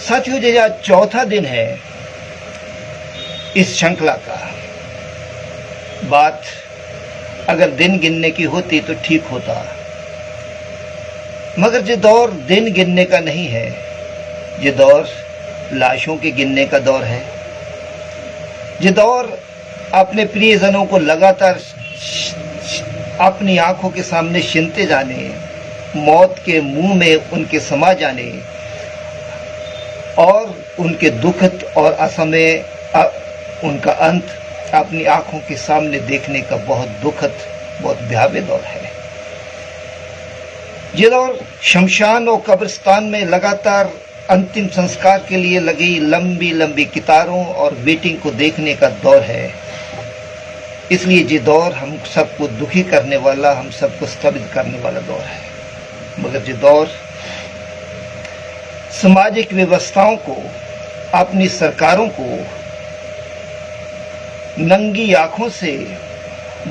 साथियों, ये आज चौथा दिन है इस श्रृंखला का। बात अगर दिन गिनने की होती तो ठीक होता, मगर ये दौर दिन गिनने का नहीं है, ये दौर लाशों के गिनने का दौर है। ये दौर अपने प्रियजनों को लगातार अपनी आंखों के सामने छीनते जाने, मौत के मुंह में उनके समा जाने और उनके दुखद और असमय उनका अंत अपनी आंखों के सामने देखने का बहुत दुखद, बहुत भयावह दौर है। ये दौर शमशान और कब्रिस्तान में लगातार अंतिम संस्कार के लिए लगी लंबी लंबी कतारों और वेटिंग को देखने का दौर है। इसलिए ये दौर हम सबको दुखी करने वाला, हम सबको स्तब्ध करने वाला दौर है। मगर ये दौर सामाजिक व्यवस्थाओं को, अपनी सरकारों को नंगी आंखों से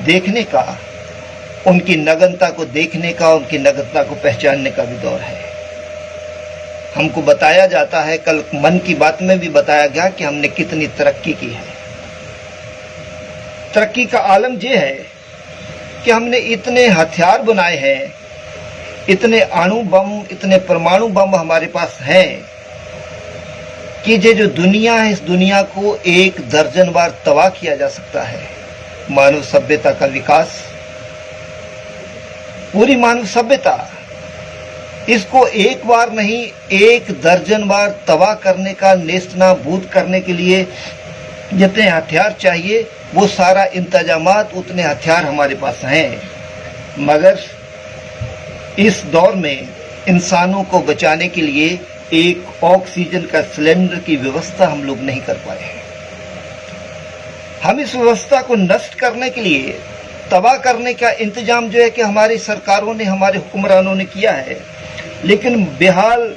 देखने का, उनकी नग्नता को देखने का, उनकी नग्नता को पहचानने का भी दौर है। हमको बताया जाता है, कल मन की बात में भी बताया गया कि हमने कितनी तरक्की की है। तरक्की का आलम यह है कि हमने इतने हथियार बनाए हैं, इतने अणु बम, इतने परमाणु बम हमारे पास हैं कि ये जो दुनिया है, इस दुनिया को 1 दर्जन बार तबाह किया जा सकता है। मानव सभ्यता का विकास, पूरी मानव सभ्यता, इसको एक बार नहीं 1 दर्जन बार तबाह करने का, नेस्तनाबूद करने के लिए जितने हथियार चाहिए वो सारा इंतजामात, उतने हथियार हमारे पास हैं। मगर इस दौर में इंसानों को बचाने के लिए एक ऑक्सीजन का सिलेंडर की व्यवस्था हम लोग नहीं कर पाए हैं। हम इस व्यवस्था को नष्ट करने के लिए, तबाह करने का इंतजाम जो है कि हमारी सरकारों ने, हमारे हुक्मरानों ने किया है, लेकिन बेहाल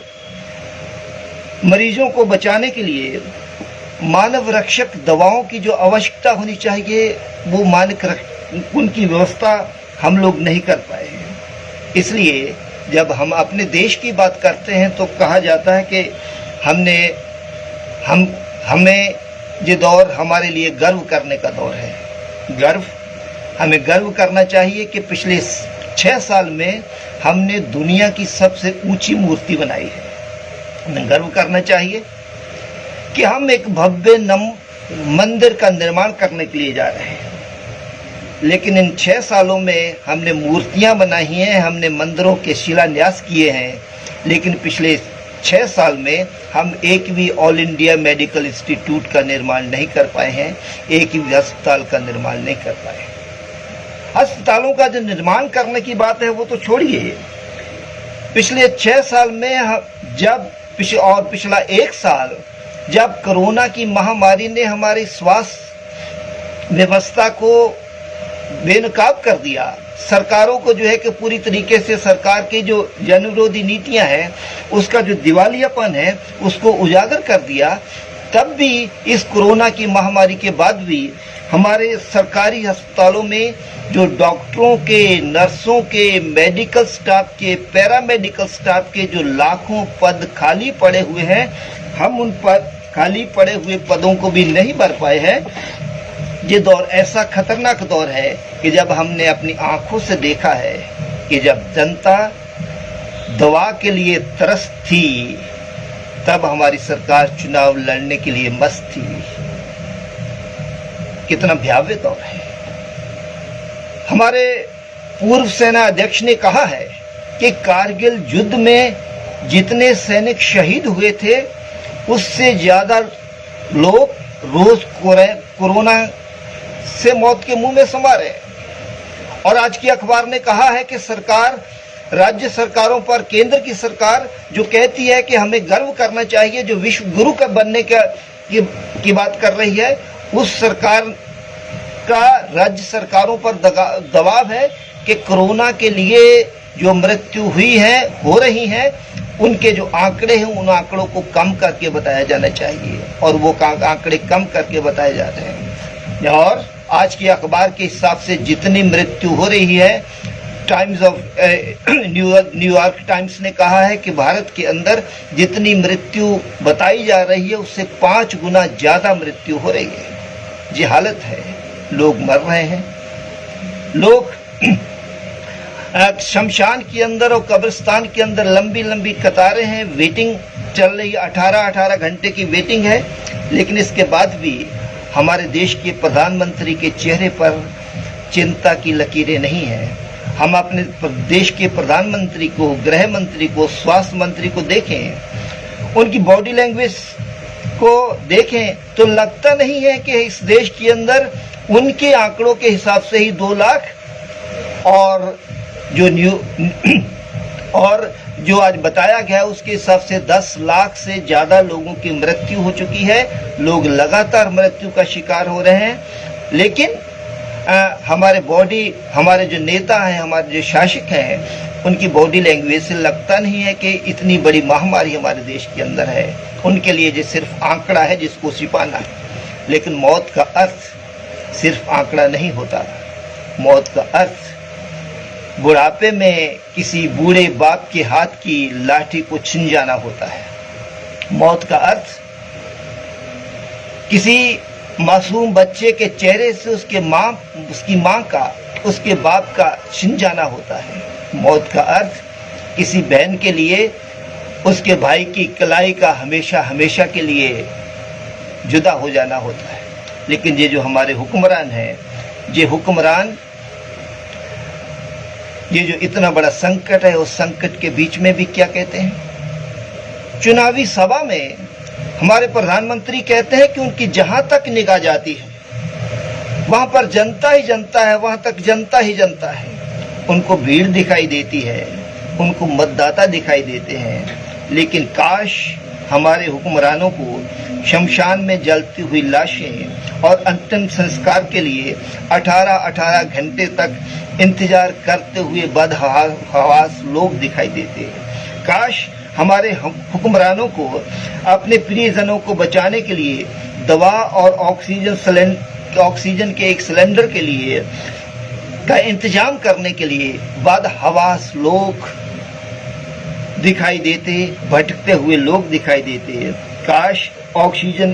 मरीजों को बचाने के लिए मानव रक्षक दवाओं की जो आवश्यकता होनी चाहिए वो उनकी व्यवस्था हम लोग नहीं कर पाए हैं। इसलिए जब हम अपने देश की बात करते हैं तो कहा जाता है कि हमें ये दौर हमारे लिए गर्व करने का दौर है। हमें गर्व करना चाहिए कि पिछले 6 साल में हमने दुनिया की सबसे ऊंची मूर्ति बनाई है। हमें गर्व करना चाहिए कि हम एक भव्य मंदिर का निर्माण करने के लिए जा रहे हैं। लेकिन इन 6 सालों में हमने मूर्तियां बनाई हैं, हमने मंदिरों के शिलान्यास किए हैं, लेकिन पिछले 6 साल में हम एक भी ऑल इंडिया मेडिकल इंस्टीट्यूट का निर्माण नहीं कर पाए हैं, एक भी अस्पताल का निर्माण नहीं कर पाए। अस्पतालों का जो निर्माण करने की बात है वो तो छोड़िए, पिछले 6 साल में पिछला 1 साल जब कोरोना की महामारी ने हमारी स्वास्थ्य व्यवस्था को बेनकाब कर दिया, सरकारों को जो है कि पूरी तरीके से सरकार की जो जन विरोधी नीतियां हैं उसका जो दिवालियापन है उसको उजागर कर दिया, तब भी इस कोरोना की महामारी के बाद भी हमारे सरकारी अस्पतालों में जो डॉक्टरों के, नर्सों के, मेडिकल स्टाफ के, पैरामेडिकल स्टाफ के जो लाखों पद खाली पड़े हुए हैं, हम उन खाली पड़े हुए पदों को भी नहीं भर पाए हैं। ये दौर ऐसा खतरनाक दौर है कि जब हमने अपनी आंखों से देखा है कि जब जनता दवा के लिए तरस थी तब हमारी सरकार चुनाव लड़ने के लिए मस्त थी। कितना भयावह दौर है। हमारे पूर्व सेना अध्यक्ष ने कहा है कि कारगिल युद्ध में जितने सैनिक शहीद हुए थे उससे ज्यादा लोग रोज कोरोना से मौत के मुंह में समा रहे। और आज की अखबार ने कहा है कि सरकार, राज्य सरकारों पर केंद्र की सरकार जो कहती है कि हमें गर्व करना चाहिए, जो विश्व गुरु का बनने की बात कर रही है, उस सरकार का राज्य सरकारों पर दबाव है कि कोरोना के लिए जो मृत्यु हुई है, हो रही है, उनके जो आंकड़े हैं उन आंकड़ों को कम करके बताया जाना चाहिए, और वो आंकड़े कम करके बताए जा रहे हैं। और आज की अखबार के हिसाब से जितनी मृत्यु हो रही है न्यूयॉर्क टाइम्स ने कहा है कि भारत के अंदर जितनी मृत्यु बताई जा रही है उससे 5 गुना ज्यादा मृत्यु हो रही है। ये हालत है, लोग मर रहे हैं, लोग शमशान के अंदर और कब्रिस्तान के अंदर लंबी लंबी कतारें हैं, वेटिंग चल रही है, 18-18 घंटे की वेटिंग है। लेकिन इसके बाद भी हमारे देश के प्रधानमंत्री के चेहरे पर चिंता की लकीरें नहीं हैं। हम अपने देश के प्रधानमंत्री को, गृह मंत्री को, स्वास्थ्य मंत्री को देखें, उनकी बॉडी लैंग्वेज को देखें तो लगता नहीं है कि इस देश के अंदर उनके आंकड़ों के हिसाब से ही 2 लाख और जो आज बताया गया उसके हिसाब से 10 लाख से ज्यादा लोगों की मृत्यु हो चुकी है। लोग लगातार मृत्यु का शिकार हो रहे हैं। लेकिन हमारे जो नेता हैं, हमारे जो शासक हैं, उनकी बॉडी लैंग्वेज से लगता नहीं है कि इतनी बड़ी महामारी हमारे देश के अंदर है। उनके लिए ये सिर्फ आंकड़ा है जिसको छिपाना है। लेकिन मौत का अर्थ सिर्फ आंकड़ा नहीं होता। मौत का अर्थ बुढ़ापे में किसी बूढ़े बाप के हाथ की लाठी को छिन जाना होता है। मौत का अर्थ किसी मासूम बच्चे के चेहरे से उसकी माँ का, उसके बाप का छिन जाना होता है। मौत का अर्थ किसी बहन के लिए उसके भाई की कलाई का हमेशा हमेशा के लिए जुदा हो जाना होता है। लेकिन ये जो हमारे हुक्मरान हैं, ये जो इतना बड़ा संकट है, उस संकट के बीच में भी क्या कहते हैं? चुनावी सभा में हमारे प्रधानमंत्री कहते हैं कि उनकी जहां तक निगाह जाती है वहां पर जनता ही जनता है, वहां तक जनता ही जनता है। उनको भीड़ दिखाई देती है, उनको मतदाता दिखाई देते हैं। लेकिन काश हमारे हुक्मरानों को शमशान में जलती हुई लाशें और अंतिम संस्कार के लिए 18-18 घंटे तक इंतजार करते हुए बदहवास लोग दिखाई देते हैं। काश हमारे हुक्मरानों को अपने प्रियजनों को बचाने के लिए दवा और ऑक्सीजन के एक सिलेंडर के लिए का इंतजाम करने के लिए बदहवास लोग दिखाई देते, भटकते हुए लोग दिखाई देते। काश ऑक्सीजन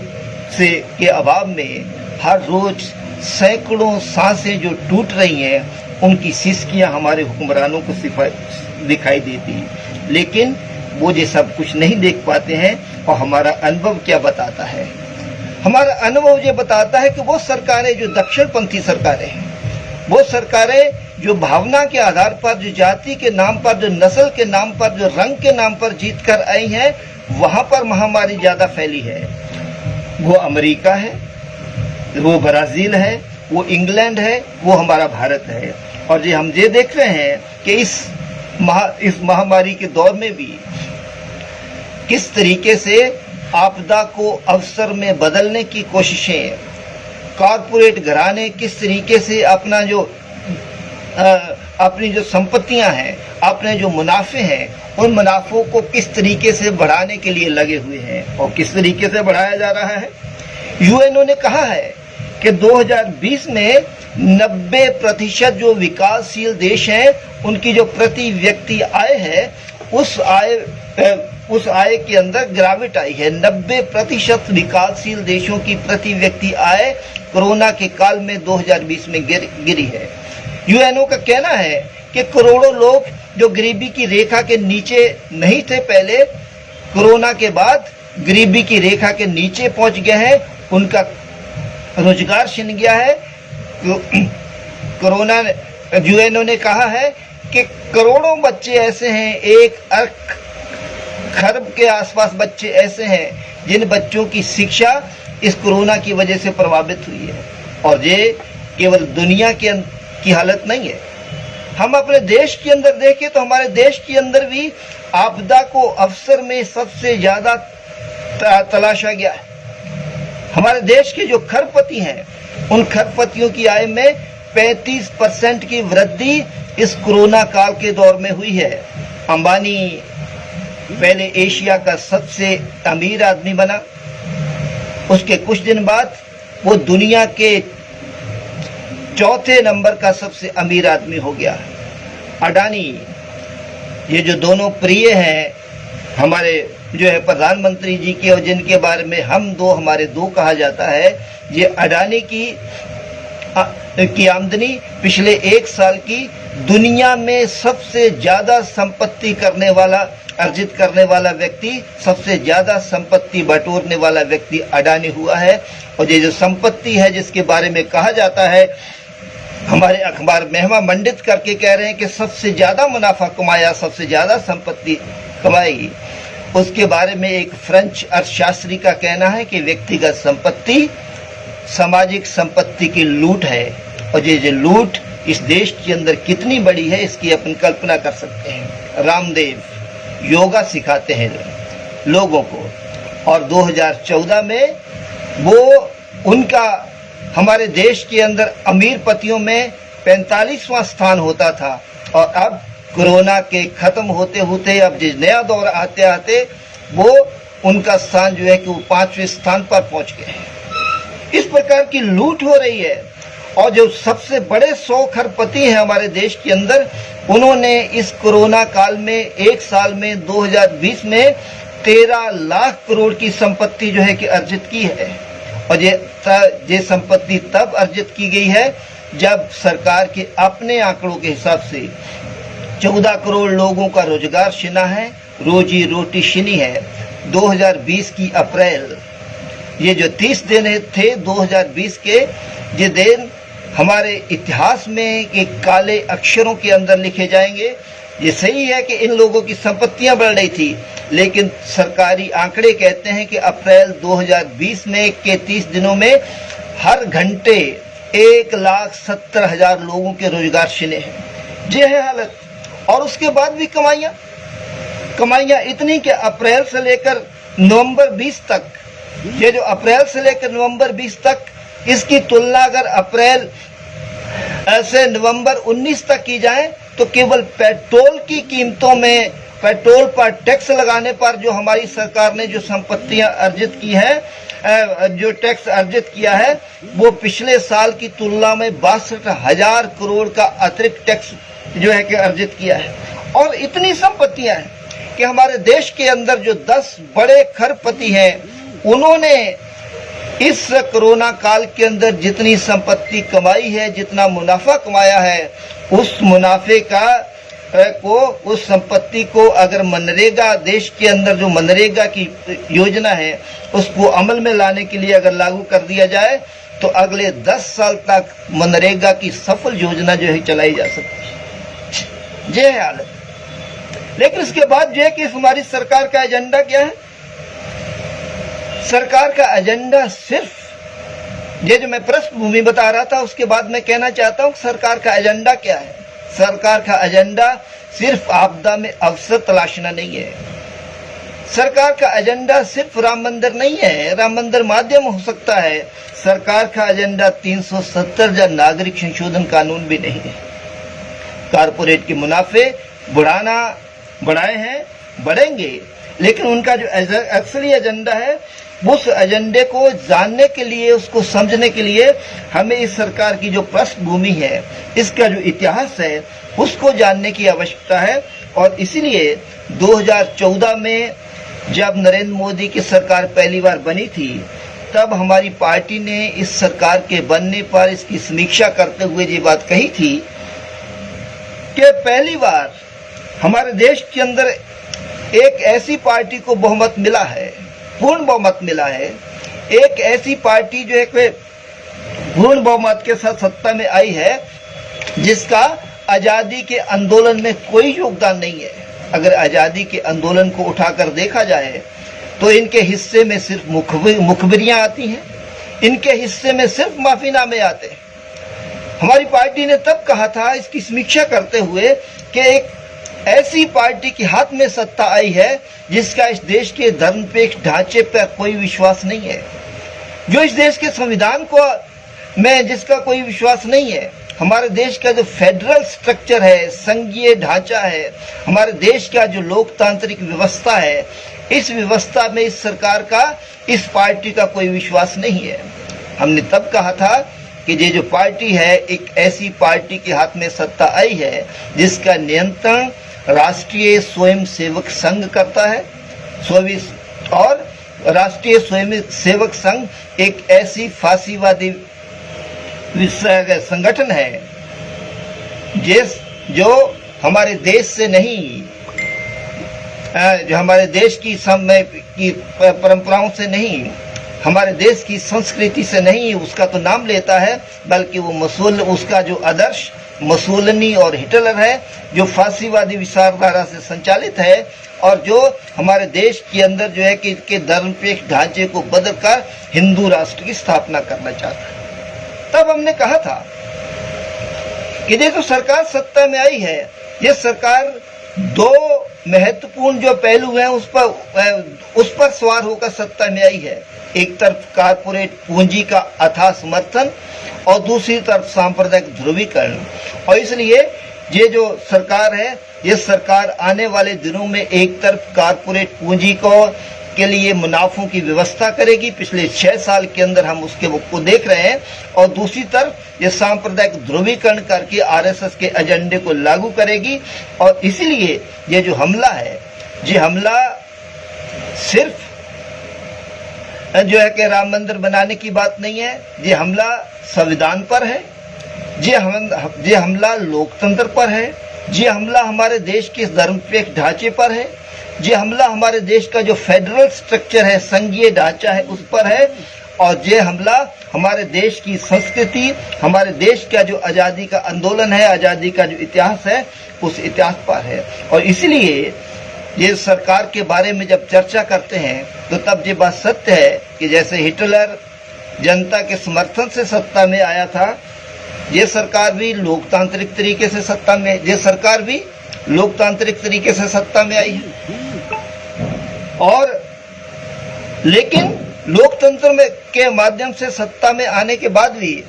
के अभाव में हर रोज सैकड़ों सांसें जो टूट रही हैं, उनकी सिसकियां हमारे हुक्मरानों को दिखाई देती। लेकिन वो ये सब कुछ नहीं देख पाते हैं। और हमारा अनुभव क्या बताता है? हमारा अनुभव ये बताता है कि वो सरकारें जो दक्षिणपंथी सरकारें हैं, वो सरकारें जो भावना के आधार पर, जो जाति के नाम पर, जो नस्ल के नाम पर, जो रंग के नाम पर जीत कर आई हैं, वहां पर महामारी ज्यादा फैली है। वो अमेरिका है, वो ब्राजील है, वो इंग्लैंड है, वो हमारा भारत है। और हम ये देख रहे हैं कि इस महामारी के दौर में भी किस तरीके से आपदा को अवसर में बदलने की कोशिशें, कॉरपोरेट घराने किस तरीके से अपनी जो संपत्तियां हैं, अपने जो मुनाफे हैं, उन मुनाफों को किस तरीके से बढ़ाने के लिए लगे हुए हैं। और किस तरीके से बढ़ाया जा रहा है? यूएनओ ने कहा है कि 2020 में 90% जो विकासशील देश हैं, उनकी जो प्रति व्यक्ति आय है, उस आय के अंदर गिरावट आई है। 90% विकासशील देशों की प्रति व्यक्ति आय कोरोना के काल में 2020 में गिरी है। यूएनओ का कहना है कि करोड़ों लोग जो गरीबी की रेखा के नीचे नहीं थे पहले, कोरोना के बाद गरीबी की रेखा के नीचे पहुंच गए हैं, उनका रोजगार छिन गया है। कोरोना, यूएनओ ने कहा है कि करोड़ों बच्चे ऐसे हैं, 1 खरब के आसपास बच्चे ऐसे हैं जिन बच्चों की शिक्षा इस कोरोना की वजह से प्रभावित हुई है। और ये केवल दुनिया की हालत नहीं है। हम अपने देश के अंदर देखें तो हमारे देश के अंदर भी आपदा को अवसर में सबसे ज्यादा तलाशा गया है। हमारे देश के जो खरपति हैं, उन खरपतियों की आय में 35% की वृद्धि इस कोरोना काल के दौर में हुई है। अंबानी पहले एशिया का सबसे अमीर आदमी बना, उसके कुछ दिन बाद वो दुनिया के 4थे नंबर का सबसे अमीर आदमी हो गया। अडानी, ये जो दोनों प्रिय हैं हमारे जो है प्रधानमंत्री जी के, और जिनके बारे में हमारे दो कहा जाता है, ये अडानी की आमदनी पिछले 1 साल की दुनिया में सबसे ज्यादा संपत्ति अर्जित करने वाला व्यक्ति, सबसे ज्यादा संपत्ति बटोरने वाला व्यक्ति अडानी हुआ है। और ये जो संपत्ति है जिसके बारे में कहा जाता है, हमारे अखबार महिमा मंडित करके कह रहे हैं कि सबसे ज्यादा मुनाफा कमाया, सबसे ज्यादा संपत्ति कमाई, उसके बारे में एक फ्रेंच अर्थशास्त्री का कहना है कि व्यक्तिगत संपत्ति सामाजिक संपत्ति की लूट है। और ये जो लूट इस देश के अंदर कितनी बड़ी है इसकी अपन कल्पना कर सकते हैं। रामदेव योगा सिखाते हैं लोगों को, और 2014 में वो उनका हमारे देश के अंदर अमीर पतियों में 45वां स्थान होता था, और अब कोरोना के खत्म होते होते अब जिस नया दौर आते आते वो उनका स्थान जो है कि वो 5वें स्थान पर पहुंच गए हैं। इस प्रकार की लूट हो रही है। और जो सबसे बड़े 100 खरपति हैं हमारे देश के अंदर, उन्होंने इस कोरोना काल में 1 साल में 2020 में 13 लाख करोड़ की संपत्ति जो है कि अर्जित की है। और ये संपत्ति तब अर्जित की गई है जब सरकार के अपने आंकड़ों के हिसाब से 14 करोड़ लोगों का रोजगार छिना है, रोजी रोटी छिनी है। 2020 की अप्रैल, ये जो 30 दिन थे 2020 के, ये दिन हमारे इतिहास में एक काले अक्षरों के अंदर लिखे जाएंगे। ये सही है कि इन लोगों की संपत्तियां बढ़ रही थी, लेकिन सरकारी आंकड़े कहते हैं कि अप्रैल 2020 में के 30 दिनों में हर घंटे 1,70,000 लोगों के रोजगार छिने हैं। ये है हालत। और उसके बाद भी कमाइयां इतनी कि अप्रैल से लेकर नवंबर 20 तक, ये जो अप्रैल से लेकर नवंबर 20 तक, इसकी तुलना अगर अप्रैल से नवंबर 19 तक की जाए तो केवल पेट्रोल की कीमतों में, पेट्रोल पर टैक्स लगाने पर जो हमारी सरकार ने जो संपत्तियां अर्जित की है, जो टैक्स अर्जित किया है, वो पिछले साल की तुलना में 62,000 करोड़ का अतिरिक्त टैक्स जो है कि अर्जित किया है। और इतनी संपत्तियां हैं कि हमारे देश के अंदर जो 10 बड़े खरपति हैं, उन्होंने इस कोरोना काल के अंदर जितनी संपत्ति कमाई है, जितना मुनाफा कमाया है, उस मुनाफे उस संपत्ति को अगर मनरेगा, देश के अंदर जो मनरेगा की योजना है उसको अमल में लाने के लिए अगर लागू कर दिया जाए तो अगले 10 साल तक मनरेगा की सफल योजना जो है चलाई जा सकती है। ये है हालत। लेकिन इसके बाद जो है कि हमारी सरकार का एजेंडा क्या है? सरकार का एजेंडा सिर्फ, ये जो मैं पृष्ठभूमि बता रहा था उसके बाद मैं कहना चाहता हूं सरकार का एजेंडा क्या है। सरकार का एजेंडा सिर्फ आपदा में अवसर तलाशना नहीं है। सरकार का एजेंडा सिर्फ राम मंदिर नहीं है, राम मंदिर माध्यम हो सकता है। सरकार का एजेंडा 370 या नागरिक संशोधन कानून भी नहीं है। कारपोरेट के मुनाफे बढ़ाए हैं, बढ़ेंगे, लेकिन उनका जो असली एजेंडा है, उस एजेंडे को जानने के लिए, उसको समझने के लिए हमें इस सरकार की जो पृष्ठभूमि है, इसका जो इतिहास है, उसको जानने की आवश्यकता है। और इसीलिए 2014 में जब नरेंद्र मोदी की सरकार पहली बार बनी थी, तब हमारी पार्टी ने इस सरकार के बनने पर इसकी समीक्षा करते हुए ये बात कही थी कि पहली बार हमारे देश के अंदर एक ऐसी पार्टी को बहुमत मिला है, पूर्ण बहुमत मिला है। एक ऐसी पार्टी जो है कि पूर्ण बहुमत के साथ सत्ता में आई है, जिसका आजादी के आंदोलन में कोई योगदान नहीं है। अगर आजादी के आंदोलन को उठाकर देखा जाए तो इनके हिस्से में सिर्फ मुखबिरियां आती हैं, इनके हिस्से में सिर्फ माफीनामे आते हैं। हमारी पार्टी ने तब कहा था, इसकी समीक्षा करते हुए, कि एक ऐसी पार्टी के हाथ में सत्ता आई है जिसका इस देश के धर्मनिरपेक्ष ढांचे पर कोई विश्वास नहीं है, जो इस देश के संविधान को में जिसका कोई विश्वास नहीं है। हमारे देश का जो फेडरल स्ट्रक्चर है, संघीय ढांचा है, हमारे देश का जो लोकतांत्रिक व्यवस्था है, इस व्यवस्था में इस सरकार का, इस पार्टी का कोई विश्वास नहीं है। हमने तब कहा था कि ये जो पार्टी है एक ऐसी पार्टी के हाथ में सत्ता आई है जिसका नियंत्रण राष्ट्रीय स्वयंसेवक संघ करता है। और राष्ट्रीय स्वयंसेवक संघ एक ऐसी फांसीवादी संगठन है जो हमारे देश से नहीं, जो हमारे देश की समय की परंपराओं से नहीं, हमारे देश की संस्कृति से नहीं उसका तो नाम लेता है, बल्कि वो उसका जो आदर्श मुसोलिनी और हिटलर है, जो फांसीवादी विचारधारा से संचालित है और जो हमारे देश के अंदर जो है कि इसके धर्मनिरपेक्ष ढांचे को बदलकर हिंदू राष्ट्र की स्थापना करना चाहता है। तब हमने कहा था कि ये जो सरकार सत्ता में आई है, ये सरकार दो महत्वपूर्ण जो पहलू हैं उस पर सवार होकर सत्ता में आई है। एक तरफ कारपोरेट पूंजी का अथाह समर्थन और दूसरी तरफ सांप्रदायिक ध्रुवीकरण। और इसलिए ये जो सरकार है, ये सरकार आने वाले दिनों में एक तरफ कारपोरेट पूंजी के लिए मुनाफों की व्यवस्था करेगी, पिछले 6 साल के अंदर हम उसको देख रहे हैं, और दूसरी तरफ ये सांप्रदायिक ध्रुवीकरण करके आरएसएस के एजेंडे को लागू करेगी। और इसलिए ये जो हमला है, ये हमला सिर्फ जो है कि राम मंदिर बनाने की बात नहीं है, ये हमला संविधान पर है, ये हमला लोकतंत्र पर है, ये हमला हमारे देश के धर्मनिरपेक्ष ढांचे पर है, ये हमला हमारे देश का जो फेडरल स्ट्रक्चर है, संघीय ढांचा है, उस पर है, और ये हमला हमारे देश की संस्कृति, हमारे देश का जो आज़ादी का आंदोलन है, आज़ादी का जो इतिहास है, उस इतिहास पर है। और इसलिए ये सरकार के बारे में जब चर्चा करते हैं तो तब ये बात सत्य है कि जैसे हिटलर जनता के समर्थन से सत्ता में आया था, ये सरकार भी लोकतांत्रिक तरीके से सत्ता में आई है। और लेकिन लोकतंत्र में के माध्यम से सत्ता में आने के बाद भी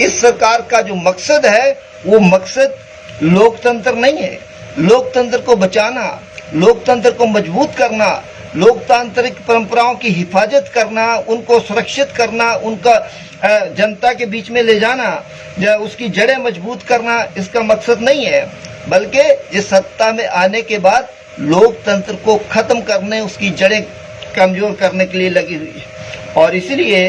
इस सरकार का जो मकसद है, वो मकसद लोकतंत्र नहीं है। लोकतंत्र को बचाना, लोकतंत्र को मजबूत करना, लोकतांत्रिक परंपराओं की हिफाजत करना, उनको सुरक्षित करना, उनका जनता के बीच में ले जाना, उसकी जड़ें मजबूत करना, इसका मकसद नहीं है, बल्कि इस सत्ता में आने के बाद लोकतंत्र को खत्म करने, उसकी जड़ें कमजोर करने के लिए लगी हुई है। और इसलिए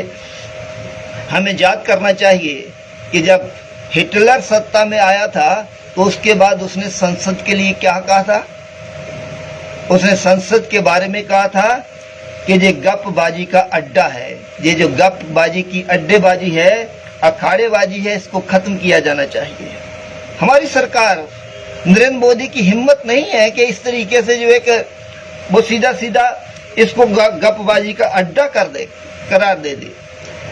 हमें याद करना चाहिए कि जब हिटलर सत्ता में आया था तो उसके बाद उसने संसद के लिए क्या कहा था? उसने संसद के बारे में कहा था कि ये गपबाजी का अड्डा है, ये जो गपबाजी की अड्डेबाजी है, अखाड़ेबाजी है, इसको खत्म किया जाना चाहिए। हमारी सरकार नरेंद्र मोदी की हिम्मत नहीं है कि इस तरीके से जो एक वो सीधा सीधा इसको गपबाजी का अड्डा करार दे दे।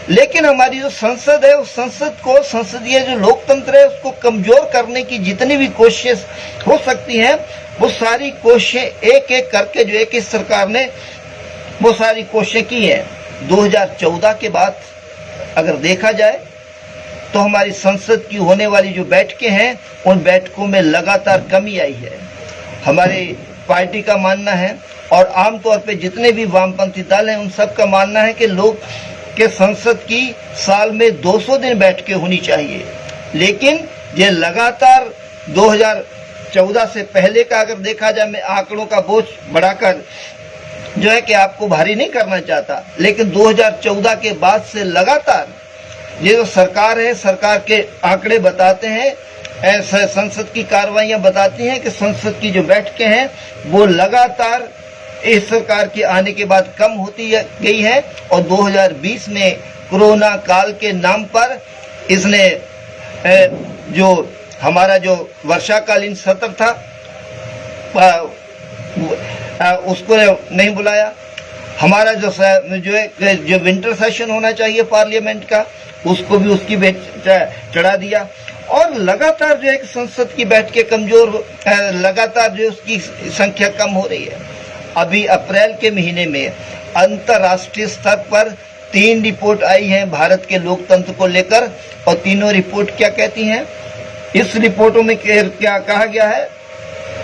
लेकिन हमारी जो संसद है, उस संसद को, संसदीय जो लोकतंत्र है, उसको कमजोर करने की जितनी भी कोशिश हो सकती है, वो सारी कोशिशें एक एक करके जो है कि सरकार ने वो सारी कोशिशें की है। 2014 के बाद अगर देखा जाए तो हमारी संसद की होने वाली जो बैठकें हैं, उन बैठकों में लगातार कमी आई है। हमारी पार्टी का मानना है और आमतौर पे जितने भी वामपंथी दल हैं, उन सब का मानना है कि लोग के संसद की साल में 200 दिन बैठकें होनी चाहिए। लेकिन ये लगातार 2014 से पहले का अगर देखा जाए, मैं आंकड़ों का बोझ बढ़ाकर जो है कि आपको भारी नहीं करना चाहता, लेकिन 2014 के बाद से लगातार ये जो सरकार है, सरकार के आंकड़े बताते हैं, ऐसे संसद की कार्रवाइयां बताती हैं कि संसद की जो बैठकें हैं वो लगातार इस सरकार के आने के बाद कम होती गई है। और 2020 में कोरोना काल के नाम पर इसने जो हमारा जो वर्षाकालीन सत्र था उसको नहीं बुलाया। हमारा जो विंटर सेशन होना चाहिए पार्लियामेंट का, उसको भी उसकी चढ़ा दिया। और लगातार जो है संसद की बैठकें कमजोर, लगातार जो उसकी संख्या कम हो रही है। अभी अप्रैल के महीने में अंतर्राष्ट्रीय स्तर पर 3 रिपोर्ट आई हैं भारत के लोकतंत्र को लेकर, और तीनों रिपोर्ट क्या कहती हैं? इस रिपोर्टों में क्या कहा गया है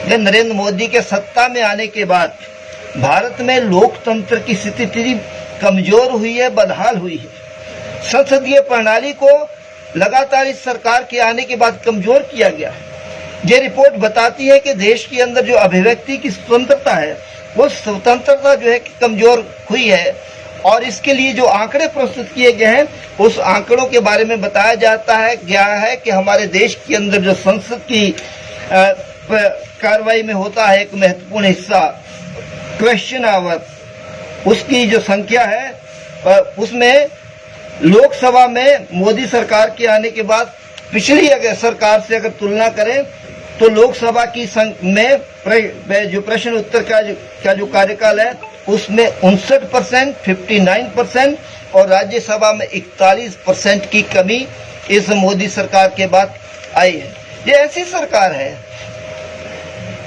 कि नरेंद्र मोदी के सत्ता में आने के बाद भारत में लोकतंत्र की स्थिति कमजोर हुई है, बदहाल हुई है। संसदीय प्रणाली को लगातार इस सरकार के आने के बाद कमजोर किया गया है। ये रिपोर्ट बताती है कि देश के अंदर जो अभिव्यक्ति की स्वतंत्रता है, वो स्वतंत्रता जो है कि कमजोर हुई है। और इसके लिए जो आंकड़े प्रस्तुत किए गए हैं, उस आंकड़ों के बारे में बताया जाता है गया है कि हमारे देश के अंदर जो संसद की कार्रवाई में होता है एक महत्वपूर्ण हिस्सा क्वेश्चन आवर, उसकी जो संख्या है उसमें लोकसभा में मोदी सरकार के आने के बाद पिछली अगर सरकार से अगर तुलना करें तो लोकसभा की में जो प्रश्न उत्तर का जो कार्यकाल है उसमें 59%, 59% और राज्यसभा में 41% की कमी इस मोदी सरकार के बाद आई है। ये ऐसी सरकार है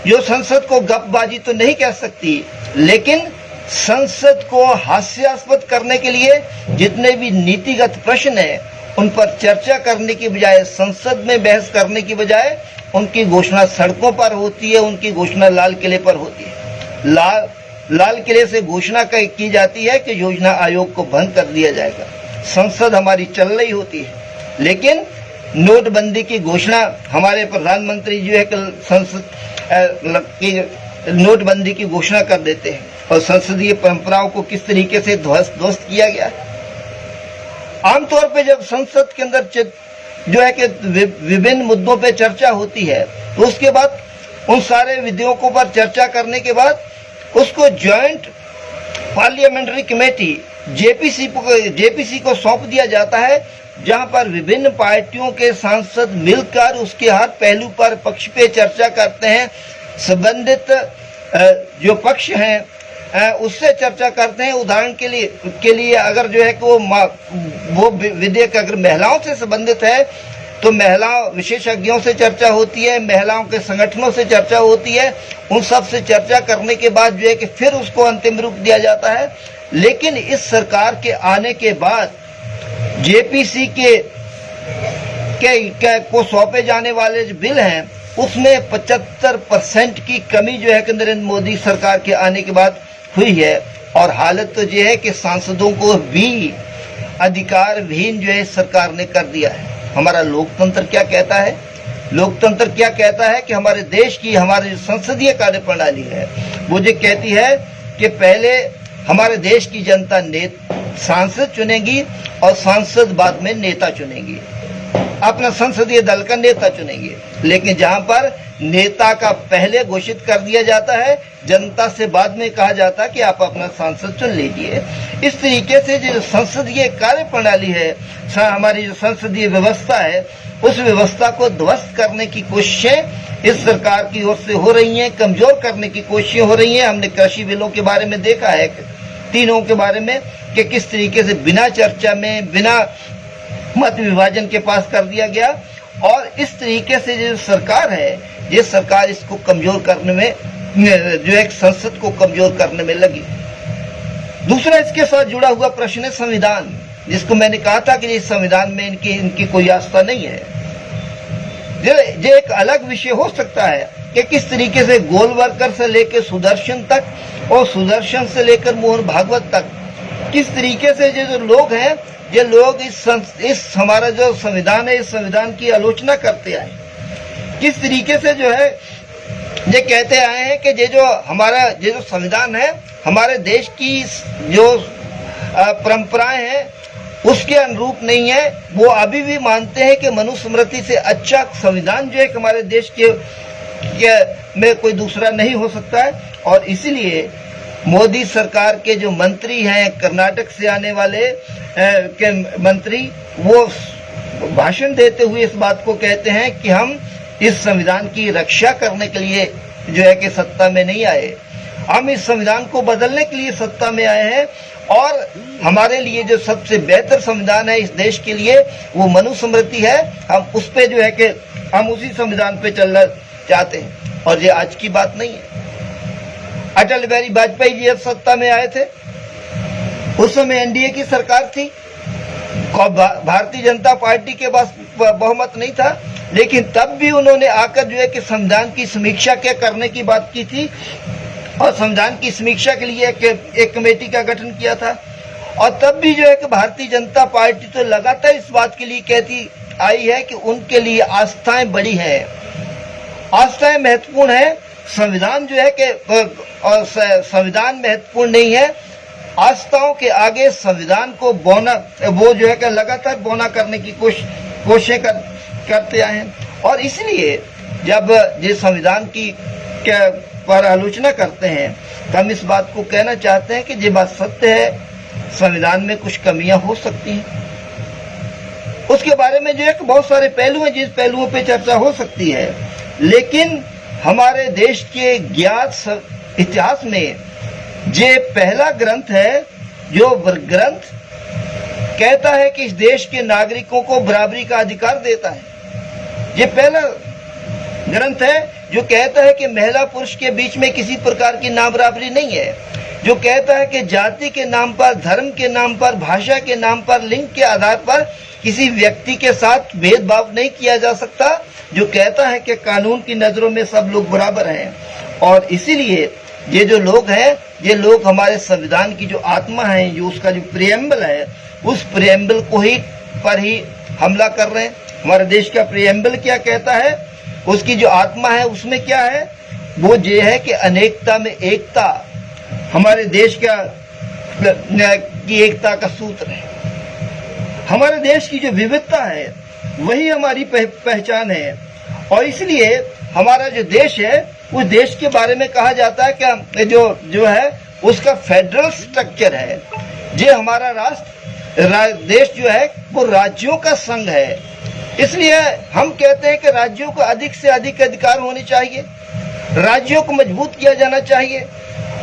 जो संसद को गपबाजी तो नहीं कह सकती, लेकिन संसद को हास्यास्पद करने के लिए जितने भी नीतिगत प्रश्न हैं उन पर चर्चा करने की बजाय, संसद में बहस करने की बजाय उनकी घोषणा सड़कों पर होती है, उनकी घोषणा लाल किले पर होती है। लाल किले से घोषणा की जाती है कि योजना आयोग को बंद कर दिया जाएगा। संसद हमारी चल रही होती है, लेकिन नोटबंदी की घोषणा हमारे प्रधानमंत्री जो है संसद की नोटबंदी की घोषणा कर देते हैं और संसदीय परंपराओं को किस तरीके से ध्वस्त किया गया है। आमतौर पे जब संसद के अंदर जो है कि विभिन्न मुद्दों पे चर्चा होती है तो उसके बाद उन सारे विधेयकों पर चर्चा करने के बाद उसको ज्वाइंट पार्लियामेंट्री कमेटी जेपीसी को सौंप दिया जाता है, जहां पर विभिन्न पार्टियों के सांसद मिलकर उसके हर पहलू पर पक्ष पे चर्चा करते हैं। संबंधित जो पक्ष हैं उससे चर्चा करते हैं। उदाहरण के लिए अगर जो है कि वो विधेयक अगर महिलाओं से संबंधित है तो महिला विशेषज्ञों से चर्चा होती है, महिलाओं के संगठनों से चर्चा होती है। उन सब से चर्चा करने के बाद जो है कि फिर उसको अंतिम रूप दिया जाता है। लेकिन इस सरकार के आने के बाद जेपीसी को सौंपे जाने वाले जो बिल हैं उसमें 75% की कमी जो है कि नरेंद्र मोदी सरकार के आने के बाद हुई है। और हालत तो ये है कि सांसदों को भी अधिकार विहीन जो है सरकार ने कर दिया है। हमारा लोकतंत्र क्या कहता है? लोकतंत्र क्या कहता है कि हमारे देश की हमारी जो संसदीय कार्य प्रणाली है वो जो कहती है कि पहले हमारे देश की जनता सांसद चुनेगी और सांसद बाद में नेता चुनेंगी, अपना संसदीय दल का नेता चुनेंगे। लेकिन जहां पर नेता का पहले घोषित कर दिया जाता है, जनता से बाद में कहा जाता है कि आप अपना सांसद चुन लीजिए। इस तरीके से जो संसदीय कार्य प्रणाली है, हमारी जो संसदीय व्यवस्था है, उस व्यवस्था को ध्वस्त करने की कोशिशें इस सरकार की ओर से हो रही हैं, कमजोर करने की कोशिशें हो रही हैं। हमने कृषि बिलों के बारे में देखा है, तीनों के बारे में, कि किस तरीके से बिना चर्चा में, बिना मत विभाजन के पास कर दिया गया। और इस तरीके से जो सरकार है, ये सरकार इसको कमजोर करने में, जो एक संसद को कमजोर करने में लगी। दूसरा इसके साथ जुड़ा हुआ प्रश्न है संविधान, जिसको मैंने कहा था कि इस संविधान में इनकी कोई आस्था नहीं है। ये एक अलग विषय हो सकता है कि किस तरीके से गोलवलकर से लेकर सुदर्शन तक और सुदर्शन से लेकर मोहन भागवत तक, किस तरीके से जो लोग हैं, ये लोग इस हमारा जो संविधान है, इस संविधान की आलोचना करते आए। किस तरीके से जो है ये कहते आए हैं कि ये जो संविधान है, हमारे देश की जो परंपराएं हैं उसके अनुरूप नहीं है। वो अभी भी मानते हैं कि मनुस्मृति से अच्छा संविधान जो है हमारे देश के में कोई दूसरा नहीं हो सकता है। और इसीलिए मोदी सरकार के जो मंत्री हैं, कर्नाटक से आने वाले के मंत्री, वो भाषण देते हुए इस बात को कहते हैं कि हम इस संविधान की रक्षा करने के लिए जो है कि सत्ता में नहीं आए, हम इस संविधान को बदलने के लिए सत्ता में आए हैं। और हमारे लिए जो सबसे बेहतर संविधान है इस देश के लिए वो मनुस्मृति है। हम उस पे जो है कि हम उसी संविधान पे चलना चाहते हैं। और ये आज की बात नहीं है। अटल बिहारी वाजपेयी जी सत्ता में आए थे, उस समय एनडीए की सरकार थी, भारतीय जनता पार्टी के पास बहुमत नहीं था, लेकिन तब भी उन्होंने आकर जो है कि संविधान की समीक्षा क्या करने की बात की थी और संविधान की समीक्षा के लिए एक कमेटी का गठन किया था। और तब भी जो है कि भारतीय जनता पार्टी तो लगातार इस बात के लिए कहती आई है कि उनके लिए आस्थाएं बड़ी हैं, आस्थाएं महत्वपूर्ण है। संविधान जो है कि और संविधान महत्वपूर्ण नहीं है, आस्थाओं के आगे संविधान को बौना, वो जो है कि लगातार बौना करने की कोशिशें करते आए हैं। और इसलिए जब ये संविधान की पर आलोचना करते हैं तो हम इस बात को कहना चाहते हैं कि ये बात सत्य है, संविधान में कुछ कमियां हो सकती हैं। उसके बारे में जो है कि बहुत सारे पहलू हैं जिस पहलुओं पे चर्चा हो सकती है, लेकिन हमारे देश के ज्ञात इतिहास में ये पहला ग्रंथ है जो ग्रंथ कहता है कि इस देश के नागरिकों को बराबरी का अधिकार देता है। ये पहला ग्रंथ है जो कहता है कि महिला पुरुष के बीच में किसी प्रकार की ना बराबरी नहीं है, जो कहता है कि जाति के नाम पर, धर्म के नाम पर, भाषा के नाम पर, लिंग के आधार पर किसी व्यक्ति के साथ भेदभाव नहीं किया जा सकता, जो कहता है कि कानून की नजरों में सब लोग बराबर हैं। और इसीलिए ये जो लोग हैं, ये लोग हमारे संविधान की जो आत्मा है, जो उसका जो प्रियम्बल है, उस प्रियम्बल को ही पर ही हमला कर रहे हैं। हमारे देश का प्रियम्बल क्या कहता है, उसकी जो आत्मा है उसमें क्या है, वो ये है कि अनेकता में एकता हमारे देश की एकता का सूत्र है। हमारे देश की जो विविधता है वही हमारी पहचान है। और इसलिए हमारा जो देश है उस देश के बारे में कहा जाता है कि जो है उसका फेडरल स्ट्रक्चर है। ये हमारा देश जो है वो राज्यों का संघ है। इसलिए हम कहते हैं कि राज्यों को अधिक से अधिक अधिकार होने चाहिए, राज्यों को मजबूत किया जाना चाहिए।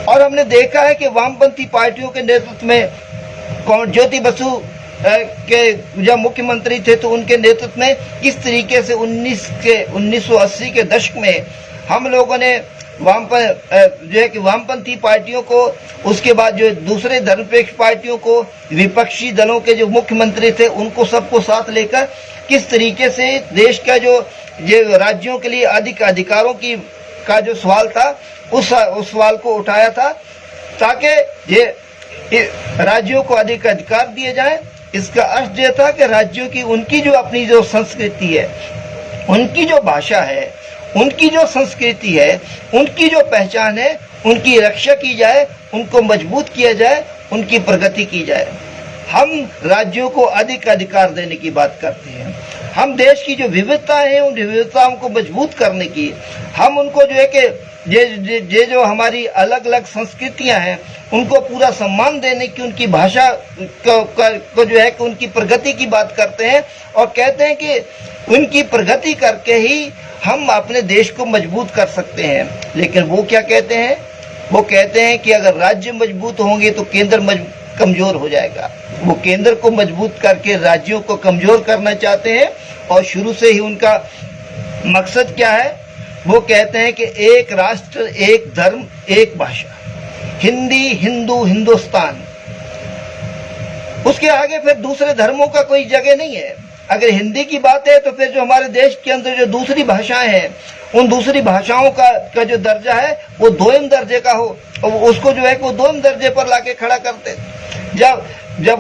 और हमने देखा है कि वामपंथी पार्टियों के नेतृत्व में ज्योति बसु के जब मुख्यमंत्री थे तो उनके नेतृत्व में किस तरीके से 1980 के दशक में हम लोगों ने जो है कि वामपंथी पार्टियों को, उसके बाद जो दूसरे धर्मनिरपेक्ष पार्टियों को, विपक्षी दलों के जो मुख्यमंत्री थे उनको सबको साथ लेकर किस तरीके से देश का जो ये राज्यों के लिए अधिक अधिकारों का जो सवाल था उस सवाल को उठाया था, ताकि ये राज्यों को अधिक अधिकार दिए जाए। इसका अर्थ यह था कि राज्यों की उनकी जो अपनी जो संस्कृति है, उनकी जो भाषा है, उनकी जो संस्कृति है, उनकी जो पहचान है, उनकी रक्षा की जाए, उनको मजबूत किया जाए, उनकी प्रगति की जाए। हम राज्यों को अधिक अधिकार देने की बात करते हैं। हम देश की जो विविधता है उन विविधताओं को मजबूत करने की, हम उनको जो है कि ये जो हमारी अलग अलग संस्कृतियां हैं उनको पूरा सम्मान देने की, उनकी भाषा को जो है कि उनकी प्रगति की बात करते हैं और कहते हैं कि उनकी प्रगति करके ही हम अपने देश को मजबूत कर सकते हैं। लेकिन वो क्या कहते हैं, वो कहते हैं कि अगर राज्य मजबूत होंगे तो केंद्र कमजोर हो जाएगा। वो केंद्र को मजबूत करके राज्यों को कमजोर करना चाहते हैं। और शुरू से ही उनका मकसद क्या है, वो कहते हैं कि एक राष्ट्र, एक धर्म, एक भाषा, हिंदी, हिंदू, हिंदुस्तान। उसके आगे फिर दूसरे धर्मों का कोई जगह नहीं है। अगर हिंदी की बात है तो फिर जो हमारे देश के अंदर जो दूसरी भाषाएं हैं, उन दूसरी भाषाओं का जो दर्जा है वो दोयम दर्जे का हो, और उसको जो है वो दोयम दर्जे पर लाके खड़ा करते। जब